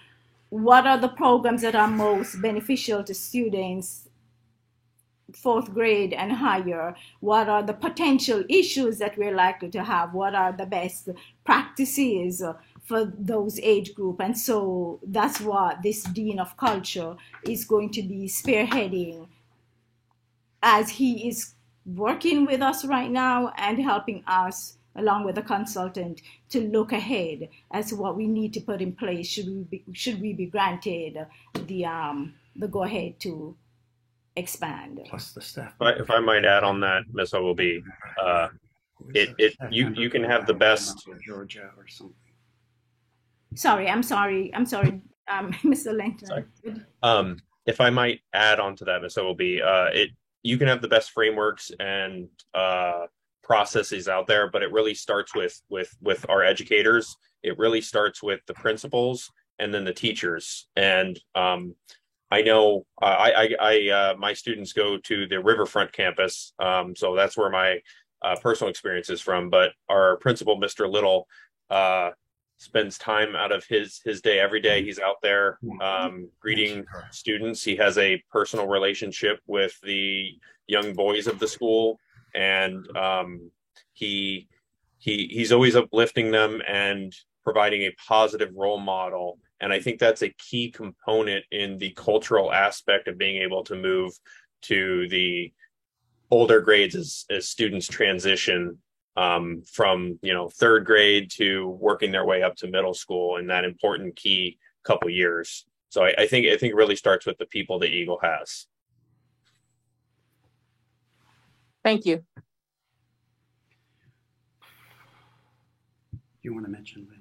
[SPEAKER 19] what are the programs that are most beneficial to students fourth grade and higher, what are the potential issues that we're likely to have, what are the best practices for those age group. And so that's what this Dean of Culture is going to be spearheading as he is working with us right now and helping us along with a consultant to look ahead as to what we need to put in place should we be granted the go ahead to expand.
[SPEAKER 18] Plus the staff.
[SPEAKER 16] If I might add on that, Ms. OLB, you can have the best.
[SPEAKER 18] Georgia or something.
[SPEAKER 19] I'm sorry, Mr. Linton.
[SPEAKER 16] If I might add on to that, Ms. OLB, you can have the best frameworks and processes out there, but it really starts with our educators. It really starts with the principals and then the teachers. And I know my students go to the Riverfront campus, so that's where my personal experience is from. But our principal, Mr. Little, spends time out of his day every day. He's out there greeting students. He has a personal relationship with the young boys of the school, and he's always uplifting them and providing a positive role model. And I think that's a key component in the cultural aspect of being able to move to the older grades as students transition from third grade to working their way up to middle school in that important key couple years. So I think it really starts with the people that Eagle has.
[SPEAKER 14] Thank you.
[SPEAKER 18] You want to mention that?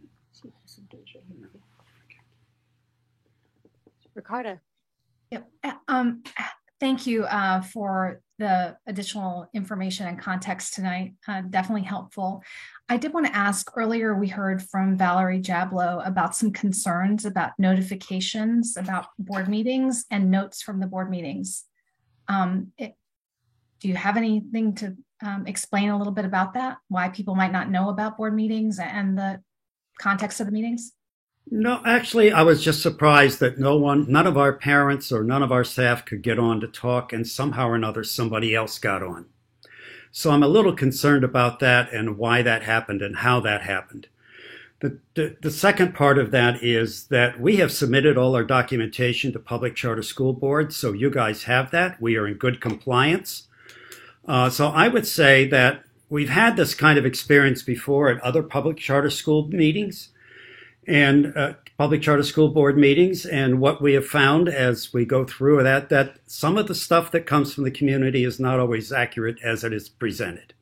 [SPEAKER 7] Ricardo. Yep. Thank you for the additional information and context tonight. Definitely helpful. I did want to ask, earlier we heard from Valerie Jablow about some concerns about notifications about board meetings and notes from the board meetings. Do you have anything to explain a little bit about that? Why people might not know about board meetings and the context of the meetings?
[SPEAKER 18] No, actually, I was just surprised that none of our parents or none of our staff could get on to talk, and somehow or another somebody else got on. So I'm a little concerned about that and why that happened and how that happened. The second part of that is that we have submitted all our documentation to Public Charter School Board, so you guys have that. We are in good compliance. So I would say that we've had this kind of experience before at other public charter school meetings and public charter school board meetings. And what we have found as we go through that some of the stuff that comes from the community is not always accurate as it is presented.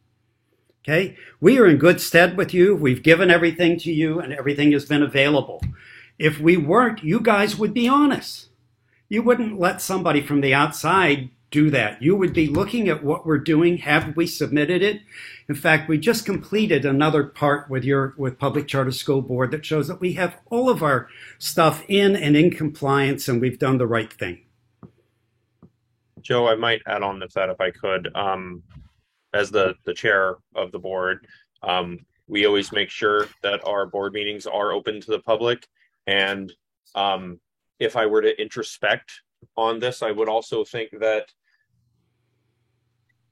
[SPEAKER 18] Okay, we are in good stead with you. We've given everything to you and everything has been available. If we weren't, you guys would be honest. You wouldn't let somebody from the outside do that. You would be looking at what we're doing. Have we submitted it? In fact, we just completed another part with Public Charter School Board that shows that we have all of our stuff in and in compliance, and we've done the right thing.
[SPEAKER 16] Joe, I might add on to that if I could. As the chair of the board, we always make sure that our board meetings are open to the public. And if I were to introspect on this, I would also think that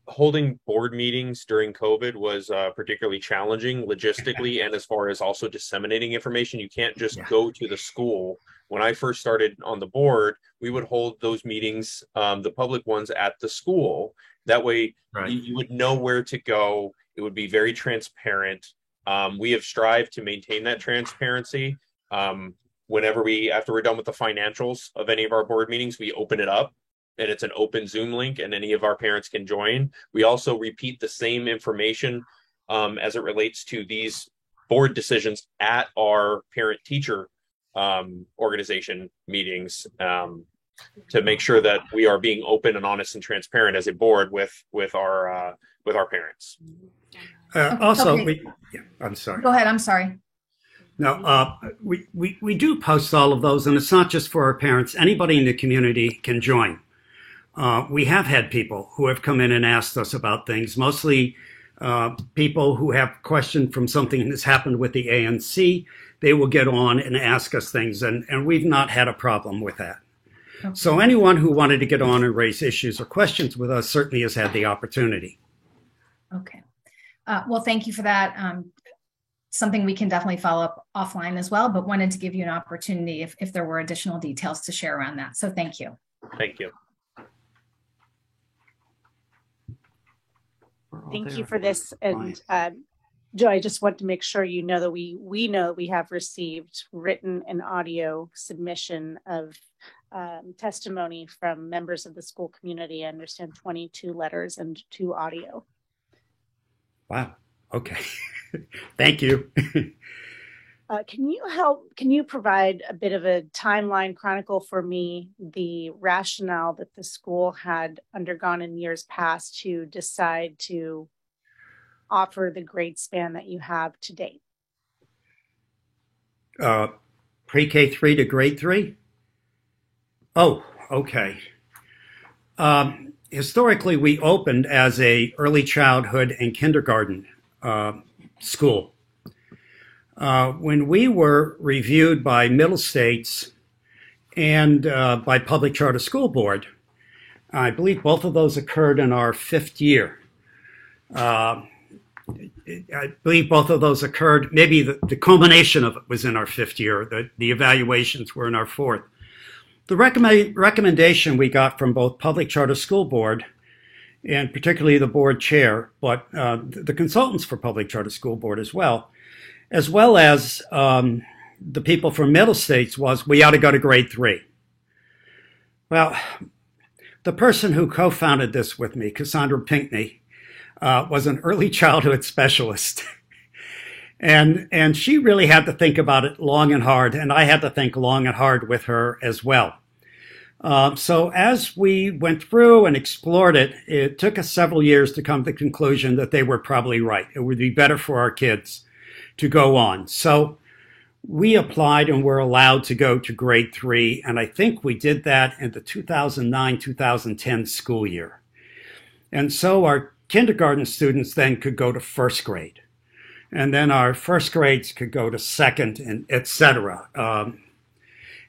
[SPEAKER 16] holding board meetings during COVID was particularly challenging logistically and as far as also disseminating information. You can't just go to the school. When I first started on the board, we would hold those meetings, the public ones, at the school. That way you would know where to go. It would be very transparent. We have strived to maintain that transparency. After we're done with the financials of any of our board meetings, we open it up and it's an open Zoom link and any of our parents can join. We also repeat the same information as it relates to these board decisions at our parent-teacher organization meetings to make sure that we are being open and honest and transparent as a board with our parents.
[SPEAKER 18] Also,
[SPEAKER 7] Okay.
[SPEAKER 18] I'm sorry.
[SPEAKER 7] Go ahead. I'm sorry.
[SPEAKER 18] No, we do post all of those, and it's not just for our parents. Anybody in the community can join. We have had people who have come in and asked us about things, mostly people who have questioned from something that's happened with the ANC. They will get on and ask us things, and we've not had a problem with that. Okay. So anyone who wanted to get on and raise issues or questions with us certainly has had the opportunity.
[SPEAKER 7] Okay. Well, thank you for that. Something we can definitely follow up offline as well, but wanted to give you an opportunity if there were additional details to share around that. So thank you.
[SPEAKER 16] Thank you.
[SPEAKER 2] Thank you for this. And Joy, I just want to make sure you know that we know we have received written and audio submission of testimony from members of the school community. I understand 22 letters and 2 audio.
[SPEAKER 18] Wow. Okay. Thank you.
[SPEAKER 2] Can you provide a bit of a timeline chronicle for me, the rationale that the school had undergone in years past to decide to offer the grade span that you have to date?
[SPEAKER 18] Pre-K 3 to grade 3? Oh, okay. Historically, we opened as a early childhood and kindergarten school. When we were reviewed by Middle States and by Public Charter School Board, I believe both of those occurred in our 5th year. I believe both of those occurred, maybe the culmination of it was in our 5th year. The evaluations were in our 4th. The recommendation we got from both Public Charter School Board and particularly the board chair, but the consultants for Public Charter School Board as well as the people from Middle States, was we ought to go to grade 3. Well, the person who co-founded this with me, Cassandra Pinckney, was an early childhood specialist. And she really had to think about it long and hard, and I had to think long and hard with her as well. So as we went through and explored it, it took us several years to come to the conclusion that they were probably right. It would be better for our kids to go on. So we applied and were allowed to go to grade 3, and I think we did that in the 2009-2010 school year. And so our kindergarten students then could go to 1st grade. And then our 1st grades could go to 2nd, and et cetera.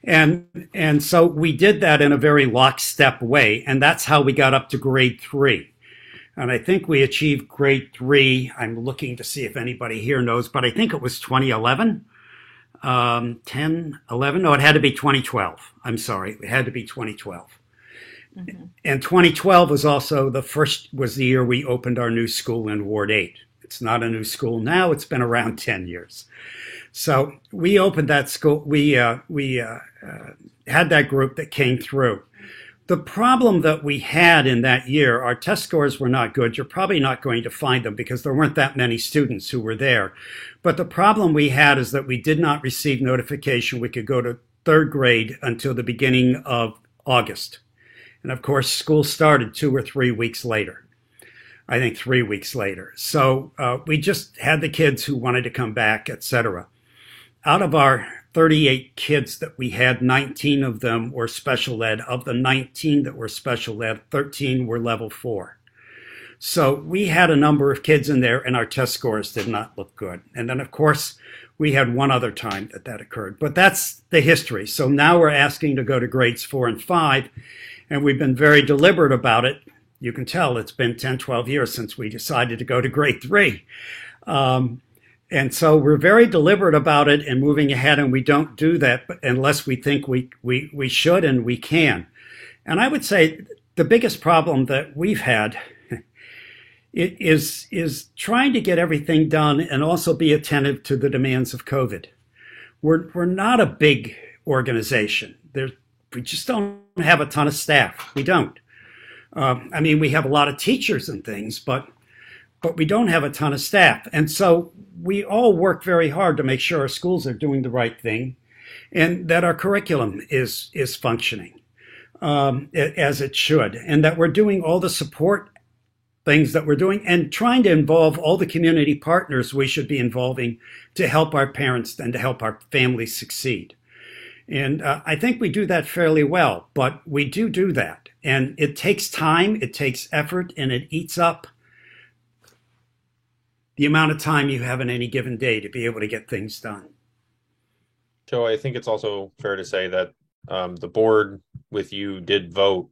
[SPEAKER 18] And so we did that in a very lockstep way, and that's how we got up to grade 3. And I think we achieved grade 3. I'm looking to see if anybody here knows, but I think it was 2011, 10, 11. No, it had to be 2012. I'm sorry, it had to be 2012. Mm-hmm. And 2012 was also was the year we opened our new school in Ward 8. It's not a new school now. It's been around 10 years. So we opened that school. We had that group that came through. The problem that we had in that year, our test scores were not good. You're probably not going to find them because there weren't that many students who were there. But the problem we had is that we did not receive notification we could go to 3rd grade until the beginning of August. And of course, school started 2 or 3 weeks later. I think 3 weeks later. So we just had the kids who wanted to come back, et cetera. Out of our 38 kids that we had, 19 of them were special ed. Of the 19 that were special ed, 13 were level 4. So we had a number of kids in there and our test scores did not look good. And then of course, we had one other time that occurred, but that's the history. So now we're asking to go to grades 4 and 5, and we've been very deliberate about it. You can tell it's been 10, 12 years since we decided to go to grade 3. And so we're very deliberate about it and moving ahead, and we don't do that unless we think we should and we can. And I would say the biggest problem that we've had is trying to get everything done and also be attentive to the demands of COVID. We're not a big organization. We just don't have a ton of staff. We don't. I mean, we have a lot of teachers and things, but we don't have a ton of staff. And so we all work very hard to make sure our schools are doing the right thing and that our curriculum is functioning as it should, and that we're doing all the support things that we're doing and trying to involve all the community partners we should be involving to help our parents and to help our families succeed. And I think we do that fairly well, but we do that. And it takes time, it takes effort, and it eats up the amount of time you have in any given day to be able to get things done.
[SPEAKER 16] Joe, I think it's also fair to say that the board with you did vote,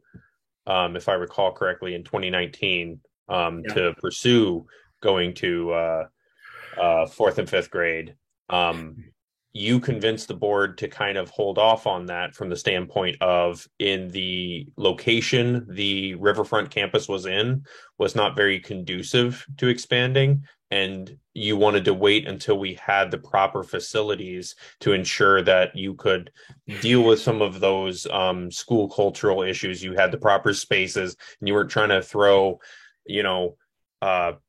[SPEAKER 16] if I recall correctly, in 2019 to pursue going to 4th and 5th grade. You convinced the board to kind of hold off on that from the standpoint of, in the location the Riverfront campus was in was not very conducive to expanding, and you wanted to wait until we had the proper facilities to ensure that you could deal with some of those school cultural issues. You had the proper spaces, and you weren't trying to throw,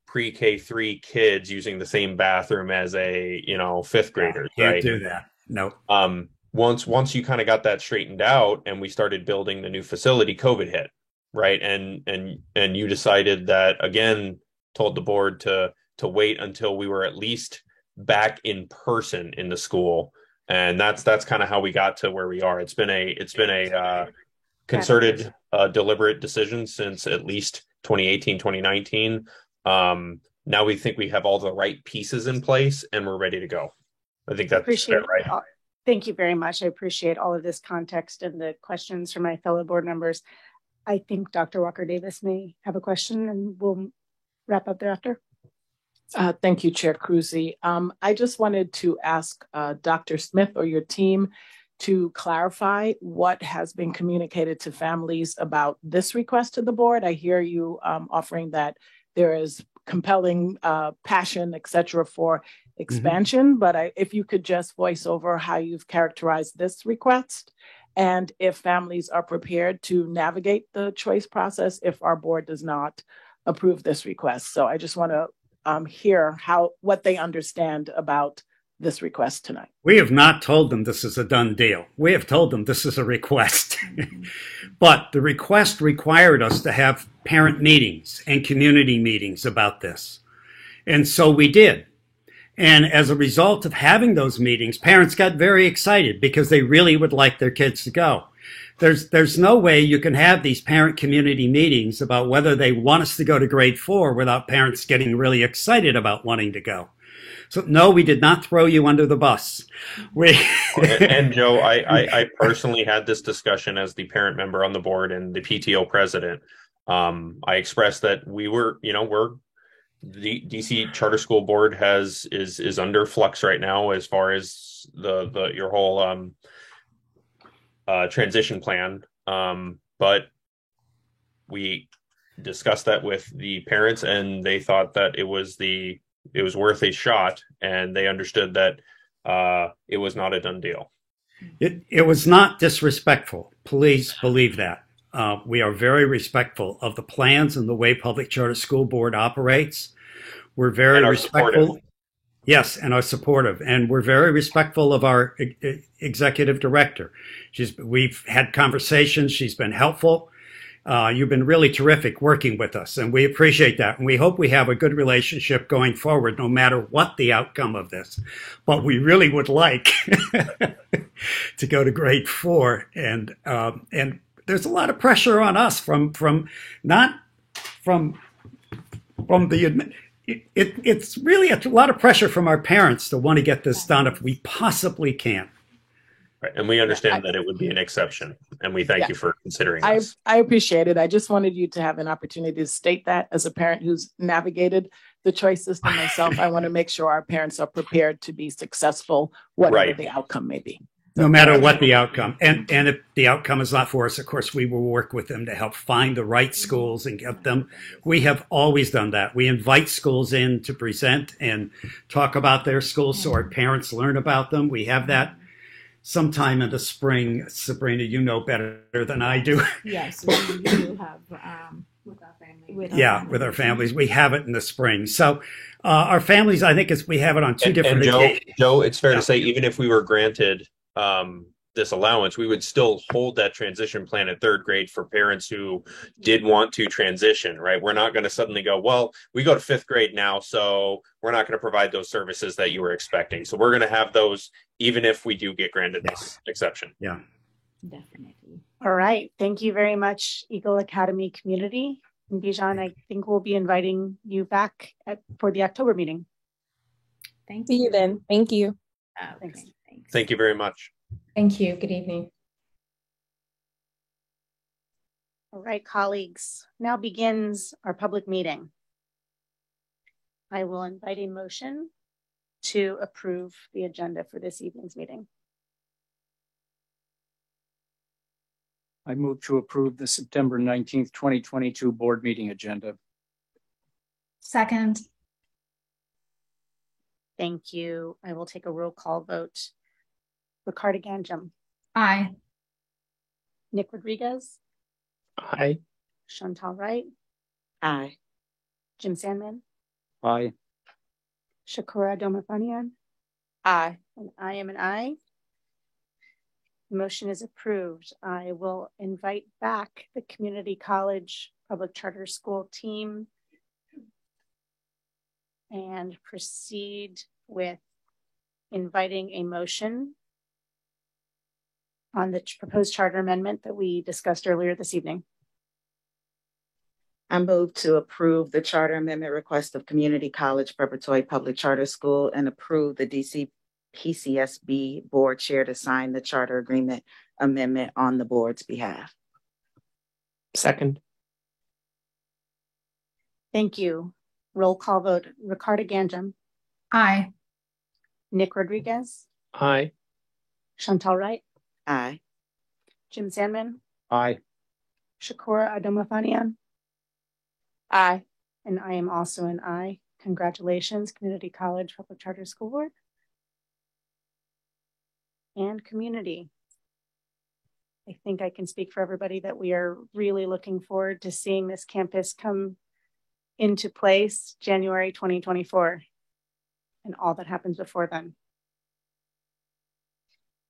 [SPEAKER 16] pre-K 3 kids using the same bathroom as a 5th graders.
[SPEAKER 18] Can't
[SPEAKER 16] right?
[SPEAKER 18] do that. No.
[SPEAKER 16] Once you kind of got that straightened out and we started building the new facility, COVID hit, right? And you decided that, again, told the board to wait until we were at least back in person in the school, and that's kind of how we got to where we are. It's been a concerted, deliberate decision since at least 2018, 2019. Now we think we have all the right pieces in place and we're ready to go. I think that's fair, right?
[SPEAKER 2] Thank you very much. I appreciate all of this context and the questions from my fellow board members. I think Dr. Walker Davis may have a question, and we'll wrap up thereafter.
[SPEAKER 3] Thank you, Chair Cruzy. I just wanted to ask Dr. Smith or your team to clarify what has been communicated to families about this request to the board. I hear you offering that there is compelling passion, et cetera, for expansion, but if you could just voice over how you've characterized this request, and if families are prepared to navigate the choice process if our board does not approve this request. So I just want to hear what they understand about this request tonight.
[SPEAKER 18] We have not told them this is a done deal. We have told them this is a request. But the request required us to have parent meetings and community meetings about this. And so we did. And as a result of having those meetings, parents got very excited because they really would like their kids to go. There's no way you can have these parent community meetings about whether they want us to go to grade 4 without parents getting really excited about wanting to go. So no, we did not throw you under the bus.
[SPEAKER 16] And Joe, I personally had this discussion as the parent member on the board and the PTO president. I expressed that the DC Charter School Board is under flux right now as far as your whole transition plan. But we discussed that with the parents, and they thought that it was worth a shot, and they understood that it was not a done deal.
[SPEAKER 18] It was not disrespectful. Please believe that. We are very respectful of the plans and the way Public Charter School Board operates. We're very respectful. Supportive. Yes, and are supportive. And we're very respectful of our executive director. We've had conversations. She's been helpful. You've been really terrific working with us, and we appreciate that. And we hope we have a good relationship going forward, no matter what the outcome of this. But we really would like to go to grade 4. And there's a lot of pressure on us it's really a lot of pressure from our parents to want to get this done if we possibly can.
[SPEAKER 16] Right. And we understand that it would be an exception. And we thank you for considering this.
[SPEAKER 3] I appreciate it. I just wanted you to have an opportunity to state that as a parent who's navigated the choice system myself. I want to make sure our parents are prepared to be successful, whatever the outcome may be.
[SPEAKER 18] No matter what the outcome. And if the outcome is not for us, of course, we will work with them to help find the right schools and get them. We have always done that. We invite schools in to present and talk about their schools so our parents learn about them. We have that sometime in the spring. Sabrina, you know better than I do.
[SPEAKER 19] Yes, we do have with our families.
[SPEAKER 18] With our families. We have it in the spring. So our families, I think, we have it on two different occasions.
[SPEAKER 16] Joe, it's fair to say, even if we were granted this allowance, we would still hold that transition plan at third grade for parents who did want to transition, right? We're not going to suddenly go, well, we go to fifth grade now, so we're not going to provide those services that you were expecting. So we're going to have those even if we do get granted this exception.
[SPEAKER 18] Yeah.
[SPEAKER 19] Definitely.
[SPEAKER 2] All right. Thank you very much, Eagle Academy community. And Bijan, I think we'll be inviting you back for the October meeting.
[SPEAKER 19] Thank
[SPEAKER 15] you. See you then. Thank you.
[SPEAKER 2] Thanks.
[SPEAKER 16] Thank you very much.
[SPEAKER 17] Thank you. Good evening.
[SPEAKER 2] All right, colleagues. Now begins our public meeting. I will invite a motion to approve the agenda for this evening's meeting.
[SPEAKER 5] I move to approve the September 19th, 2022 board meeting agenda.
[SPEAKER 7] Second.
[SPEAKER 2] Thank you. I will take a roll call vote. Ricardo Ganjam.
[SPEAKER 7] Aye.
[SPEAKER 2] Nick Rodriguez.
[SPEAKER 4] Aye.
[SPEAKER 2] Chantal Wright.
[SPEAKER 8] Aye.
[SPEAKER 2] Jim Sandman.
[SPEAKER 5] Aye.
[SPEAKER 2] Shakura Domafanian.
[SPEAKER 14] Aye.
[SPEAKER 2] And I am an aye. The motion is approved. I will invite back the Community College Public Charter School team and proceed with inviting a motion on the proposed charter amendment that we discussed earlier this evening.
[SPEAKER 8] I move to approve the charter amendment request of Community College Preparatory Public Charter School and approve the DC PCSB board chair to sign the charter agreement amendment on the board's behalf.
[SPEAKER 4] Second.
[SPEAKER 2] Thank you. Roll call vote. Ricardo Ganjam.
[SPEAKER 7] Aye.
[SPEAKER 2] Nick Rodriguez.
[SPEAKER 4] Aye.
[SPEAKER 2] Chantal Wright.
[SPEAKER 8] Aye.
[SPEAKER 2] Jim Sandman.
[SPEAKER 5] Aye.
[SPEAKER 2] Shakura Adomafanian.
[SPEAKER 14] Aye.
[SPEAKER 2] And I am also an aye. Congratulations, Community College Public Charter School Board. And community. I think I can speak for everybody that we are really looking forward to seeing this campus come into place January 2024 and all that happens before then.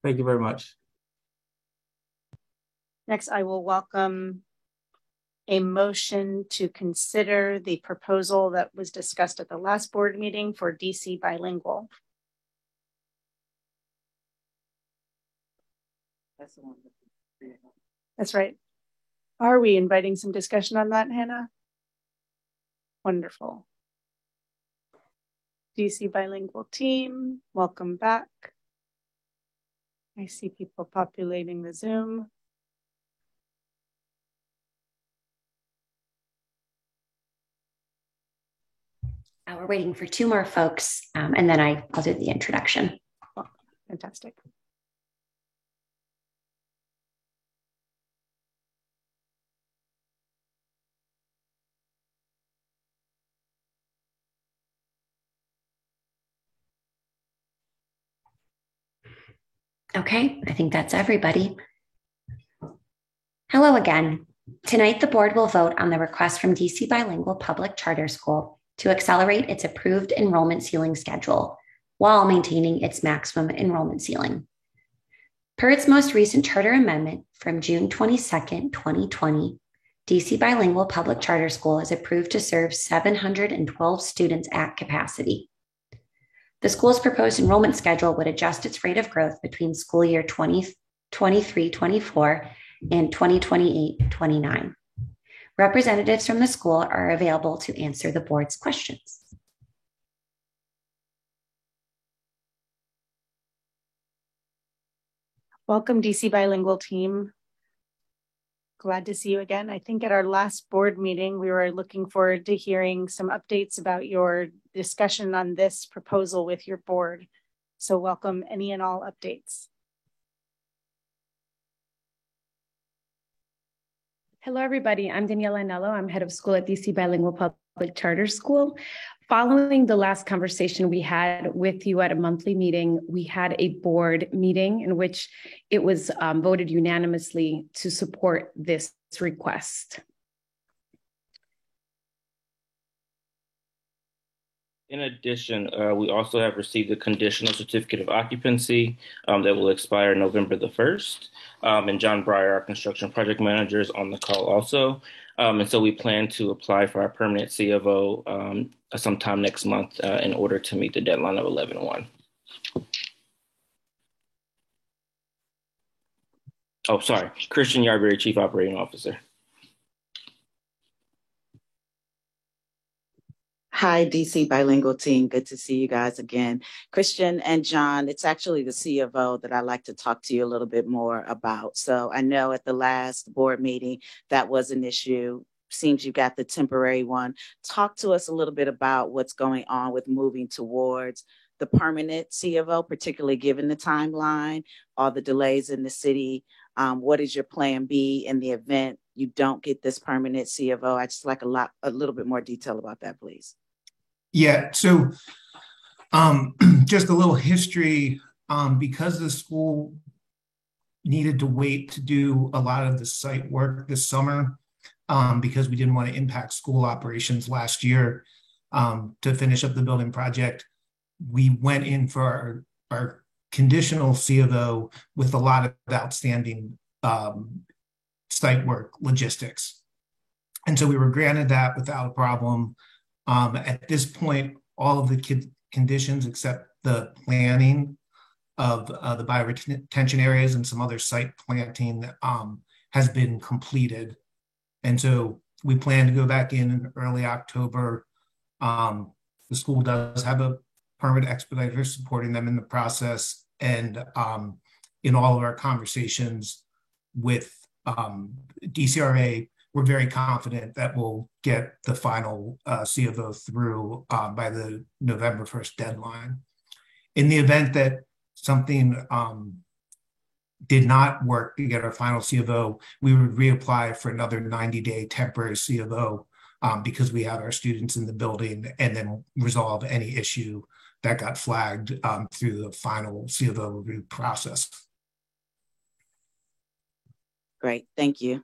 [SPEAKER 12] Thank you very much.
[SPEAKER 2] Next, I will welcome a motion to consider the proposal that was discussed at the last board meeting for DC bilingual. That's right. Are we inviting some discussion on that, Hannah? Wonderful. DC bilingual team, welcome back. I see people populating the Zoom.
[SPEAKER 6] We're waiting for two more folks, and then I'll do the introduction.
[SPEAKER 2] Oh, fantastic.
[SPEAKER 6] Okay, I think that's everybody. Hello again. Tonight, the board will vote on the request from DC Bilingual Public Charter School to accelerate its approved enrollment ceiling schedule while maintaining its maximum enrollment ceiling. Per its most recent charter amendment from June 22nd, 2020, DC Bilingual Public Charter School is approved to serve 712 students at capacity. The school's proposed enrollment schedule would adjust its rate of growth between school year 2023-24 and 2028-29. Representatives from the school are available to answer the board's questions.
[SPEAKER 2] Welcome, DC Bilingual team. Glad to see you again. I think at our last board meeting, we were looking forward to hearing some updates about your discussion on this proposal with your board. So welcome any and all updates.
[SPEAKER 20] Hello, everybody. I'm Daniela Anello. I'm head of school at DC Bilingual Public Charter School. Following the last conversation we had with you at a monthly meeting, we had a board meeting in which it was voted unanimously to support this request.
[SPEAKER 21] In addition, we also have received a conditional certificate of occupancy that will expire November the 1st. And John Breyer, our construction project manager, is on the call also. And so we plan to apply for our permanent C of O sometime next month in order to meet the deadline of 11/1. Oh, sorry, Christian Yarberry, Chief Operating Officer.
[SPEAKER 8] Hi, DC Bilingual team. Good to see you guys again. Christian and John, it's actually the C of O that I'd like to talk to you a little bit more about. So I know at the last board meeting that was an issue. Seems you got the temporary one. Talk to us a little bit about what's going on with moving towards the permanent C of O, particularly given the timeline, all the delays in the city. What is your plan B in the event you don't get this permanent C of O? I'd just like a little bit more detail about that, please.
[SPEAKER 22] Yeah, so just a little history, because the school needed to wait to do a lot of the site work this summer, because we didn't want to impact school operations last year to finish up the building project, we went in for our conditional C of O with a lot of outstanding site work logistics. And so we were granted that without a problem. At this point, all of the conditions except the planning of the bioretention areas and some other site planting has been completed. And so we plan to go back in early October. The school does have a permit expediter supporting them in the process. And in all of our conversations with DCRA, we're very confident that we'll get the final C of O through by the November 1st deadline. In the event that something did not work to get our final C of O, we would reapply for another 90-day temporary C of O because we have our students in the building, and then resolve any issue that got flagged through the final C of O review process.
[SPEAKER 8] Great, thank you.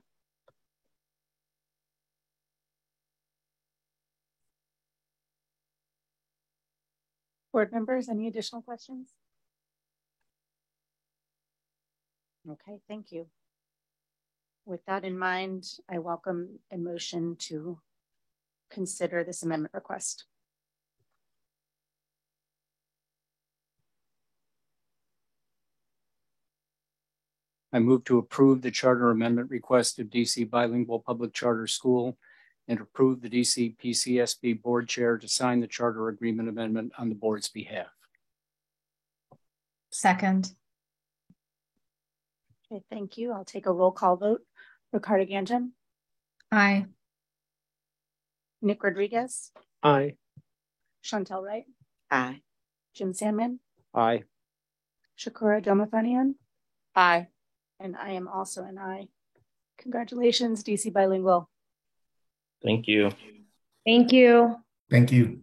[SPEAKER 2] Board members, any additional questions? Okay, thank you. With that in mind, I welcome a motion to consider this amendment request.
[SPEAKER 5] I move to approve the charter amendment request of DC Bilingual Public Charter School and approve the DC PCSB board chair to sign the charter agreement amendment on the board's behalf.
[SPEAKER 7] Second.
[SPEAKER 2] Okay, thank you. I'll take a roll call vote. Ricardo Ganjam.
[SPEAKER 7] Aye.
[SPEAKER 2] Nick Rodriguez.
[SPEAKER 4] Aye.
[SPEAKER 2] Chantel Wright.
[SPEAKER 8] Aye.
[SPEAKER 2] Jim Sandman.
[SPEAKER 5] Aye.
[SPEAKER 2] Shakura Domafanian.
[SPEAKER 14] Aye.
[SPEAKER 2] And I am also an aye. Congratulations, DC Bilingual.
[SPEAKER 21] Thank you.
[SPEAKER 20] Thank you.
[SPEAKER 22] Thank you.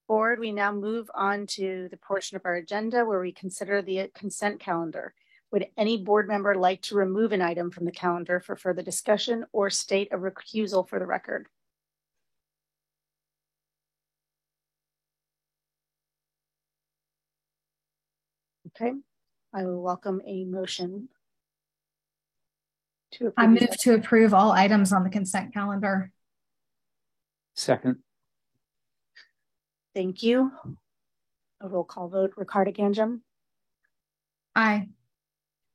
[SPEAKER 2] Board, we now move on to the portion of our agenda where we consider the consent calendar. Would any board member like to remove an item from the calendar for further discussion or state a recusal for the record? Okay, I will welcome a motion to approve.
[SPEAKER 7] I move to approve all items on the consent calendar.
[SPEAKER 5] Second.
[SPEAKER 2] Thank you. A roll call vote. Ricardo Ganjam.
[SPEAKER 7] Aye.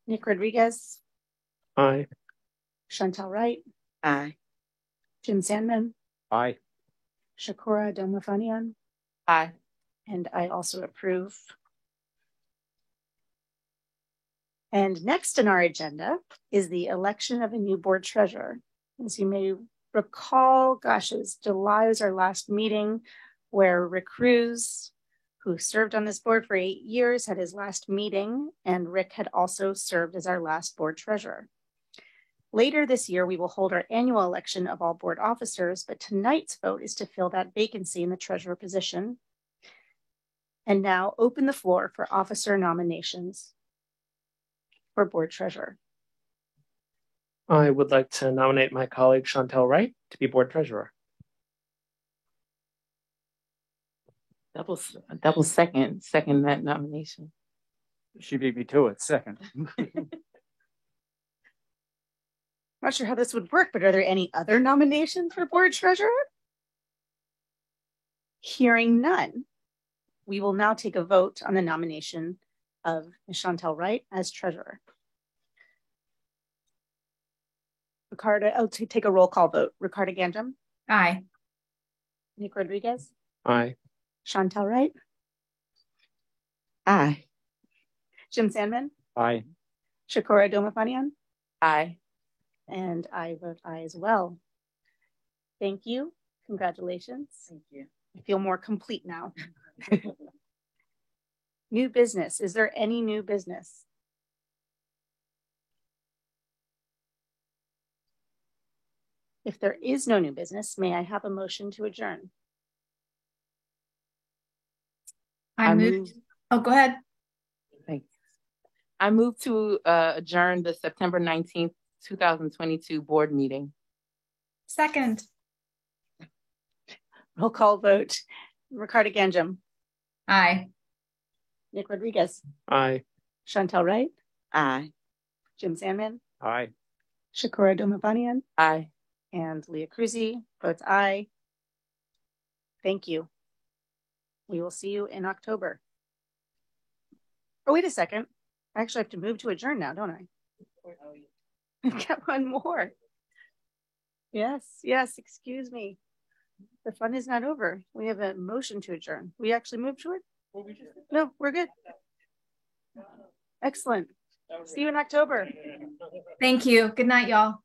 [SPEAKER 2] Nick Rodriguez.
[SPEAKER 4] Aye.
[SPEAKER 2] Chantel Wright.
[SPEAKER 8] Aye.
[SPEAKER 2] Jim Sandman.
[SPEAKER 5] Aye.
[SPEAKER 2] Shakura Domafanian.
[SPEAKER 14] Aye.
[SPEAKER 2] And I also approve. And next on our agenda is the election of a new board treasurer. As you may recall, gosh, July was our last meeting where Rick Cruz, who served on this board for 8 years, had his last meeting, and Rick had also served as our last board treasurer. Later this year, we will hold our annual election of all board officers, but tonight's vote is to fill that vacancy in the treasurer position. And now open the floor for officer nominations for board treasurer.
[SPEAKER 4] I would like to nominate my colleague Chantel Wright to be board treasurer.
[SPEAKER 14] Double second that nomination.
[SPEAKER 5] She beat me to it. Second.
[SPEAKER 2] Not sure how this would work, but are there any other nominations for board treasurer? Hearing none, we will now take a vote on the nomination of Ms. Chantel Wright as treasurer. Ricardo, I'll take a roll call vote. Ricardo Gandrum?
[SPEAKER 7] Aye.
[SPEAKER 2] Nick Rodriguez?
[SPEAKER 4] Aye.
[SPEAKER 2] Chantel Wright?
[SPEAKER 14] Aye.
[SPEAKER 2] Jim Sandman?
[SPEAKER 5] Aye.
[SPEAKER 2] Shakura Domafanian?
[SPEAKER 14] Aye.
[SPEAKER 2] And I vote aye as well. Thank you. Congratulations.
[SPEAKER 14] Thank you.
[SPEAKER 2] I feel more complete now. New business. Is there any new business? If there is no new business, may I have a motion to adjourn?
[SPEAKER 7] I moved. Oh, go ahead.
[SPEAKER 14] Thanks. I move to adjourn the September 19th, 2022 board meeting.
[SPEAKER 7] Second.
[SPEAKER 2] Roll call vote. Ricardo Gandrum?
[SPEAKER 7] Aye.
[SPEAKER 2] Nick Rodriguez?
[SPEAKER 4] Aye.
[SPEAKER 2] Chantel Wright?
[SPEAKER 14] Aye.
[SPEAKER 2] Jim Sandman?
[SPEAKER 5] Aye.
[SPEAKER 2] Shakura Domafanian?
[SPEAKER 14] Aye.
[SPEAKER 2] And Leah Cruzy votes aye. Thank you. We will see you in October. Oh, wait a second. I actually have to move to adjourn now, don't I? I've got one more. Yes, excuse me. The fun is not over. We have a motion to adjourn. We actually moved to it? No, we're good. Excellent. See you in October.
[SPEAKER 7] Thank you. Good night, y'all.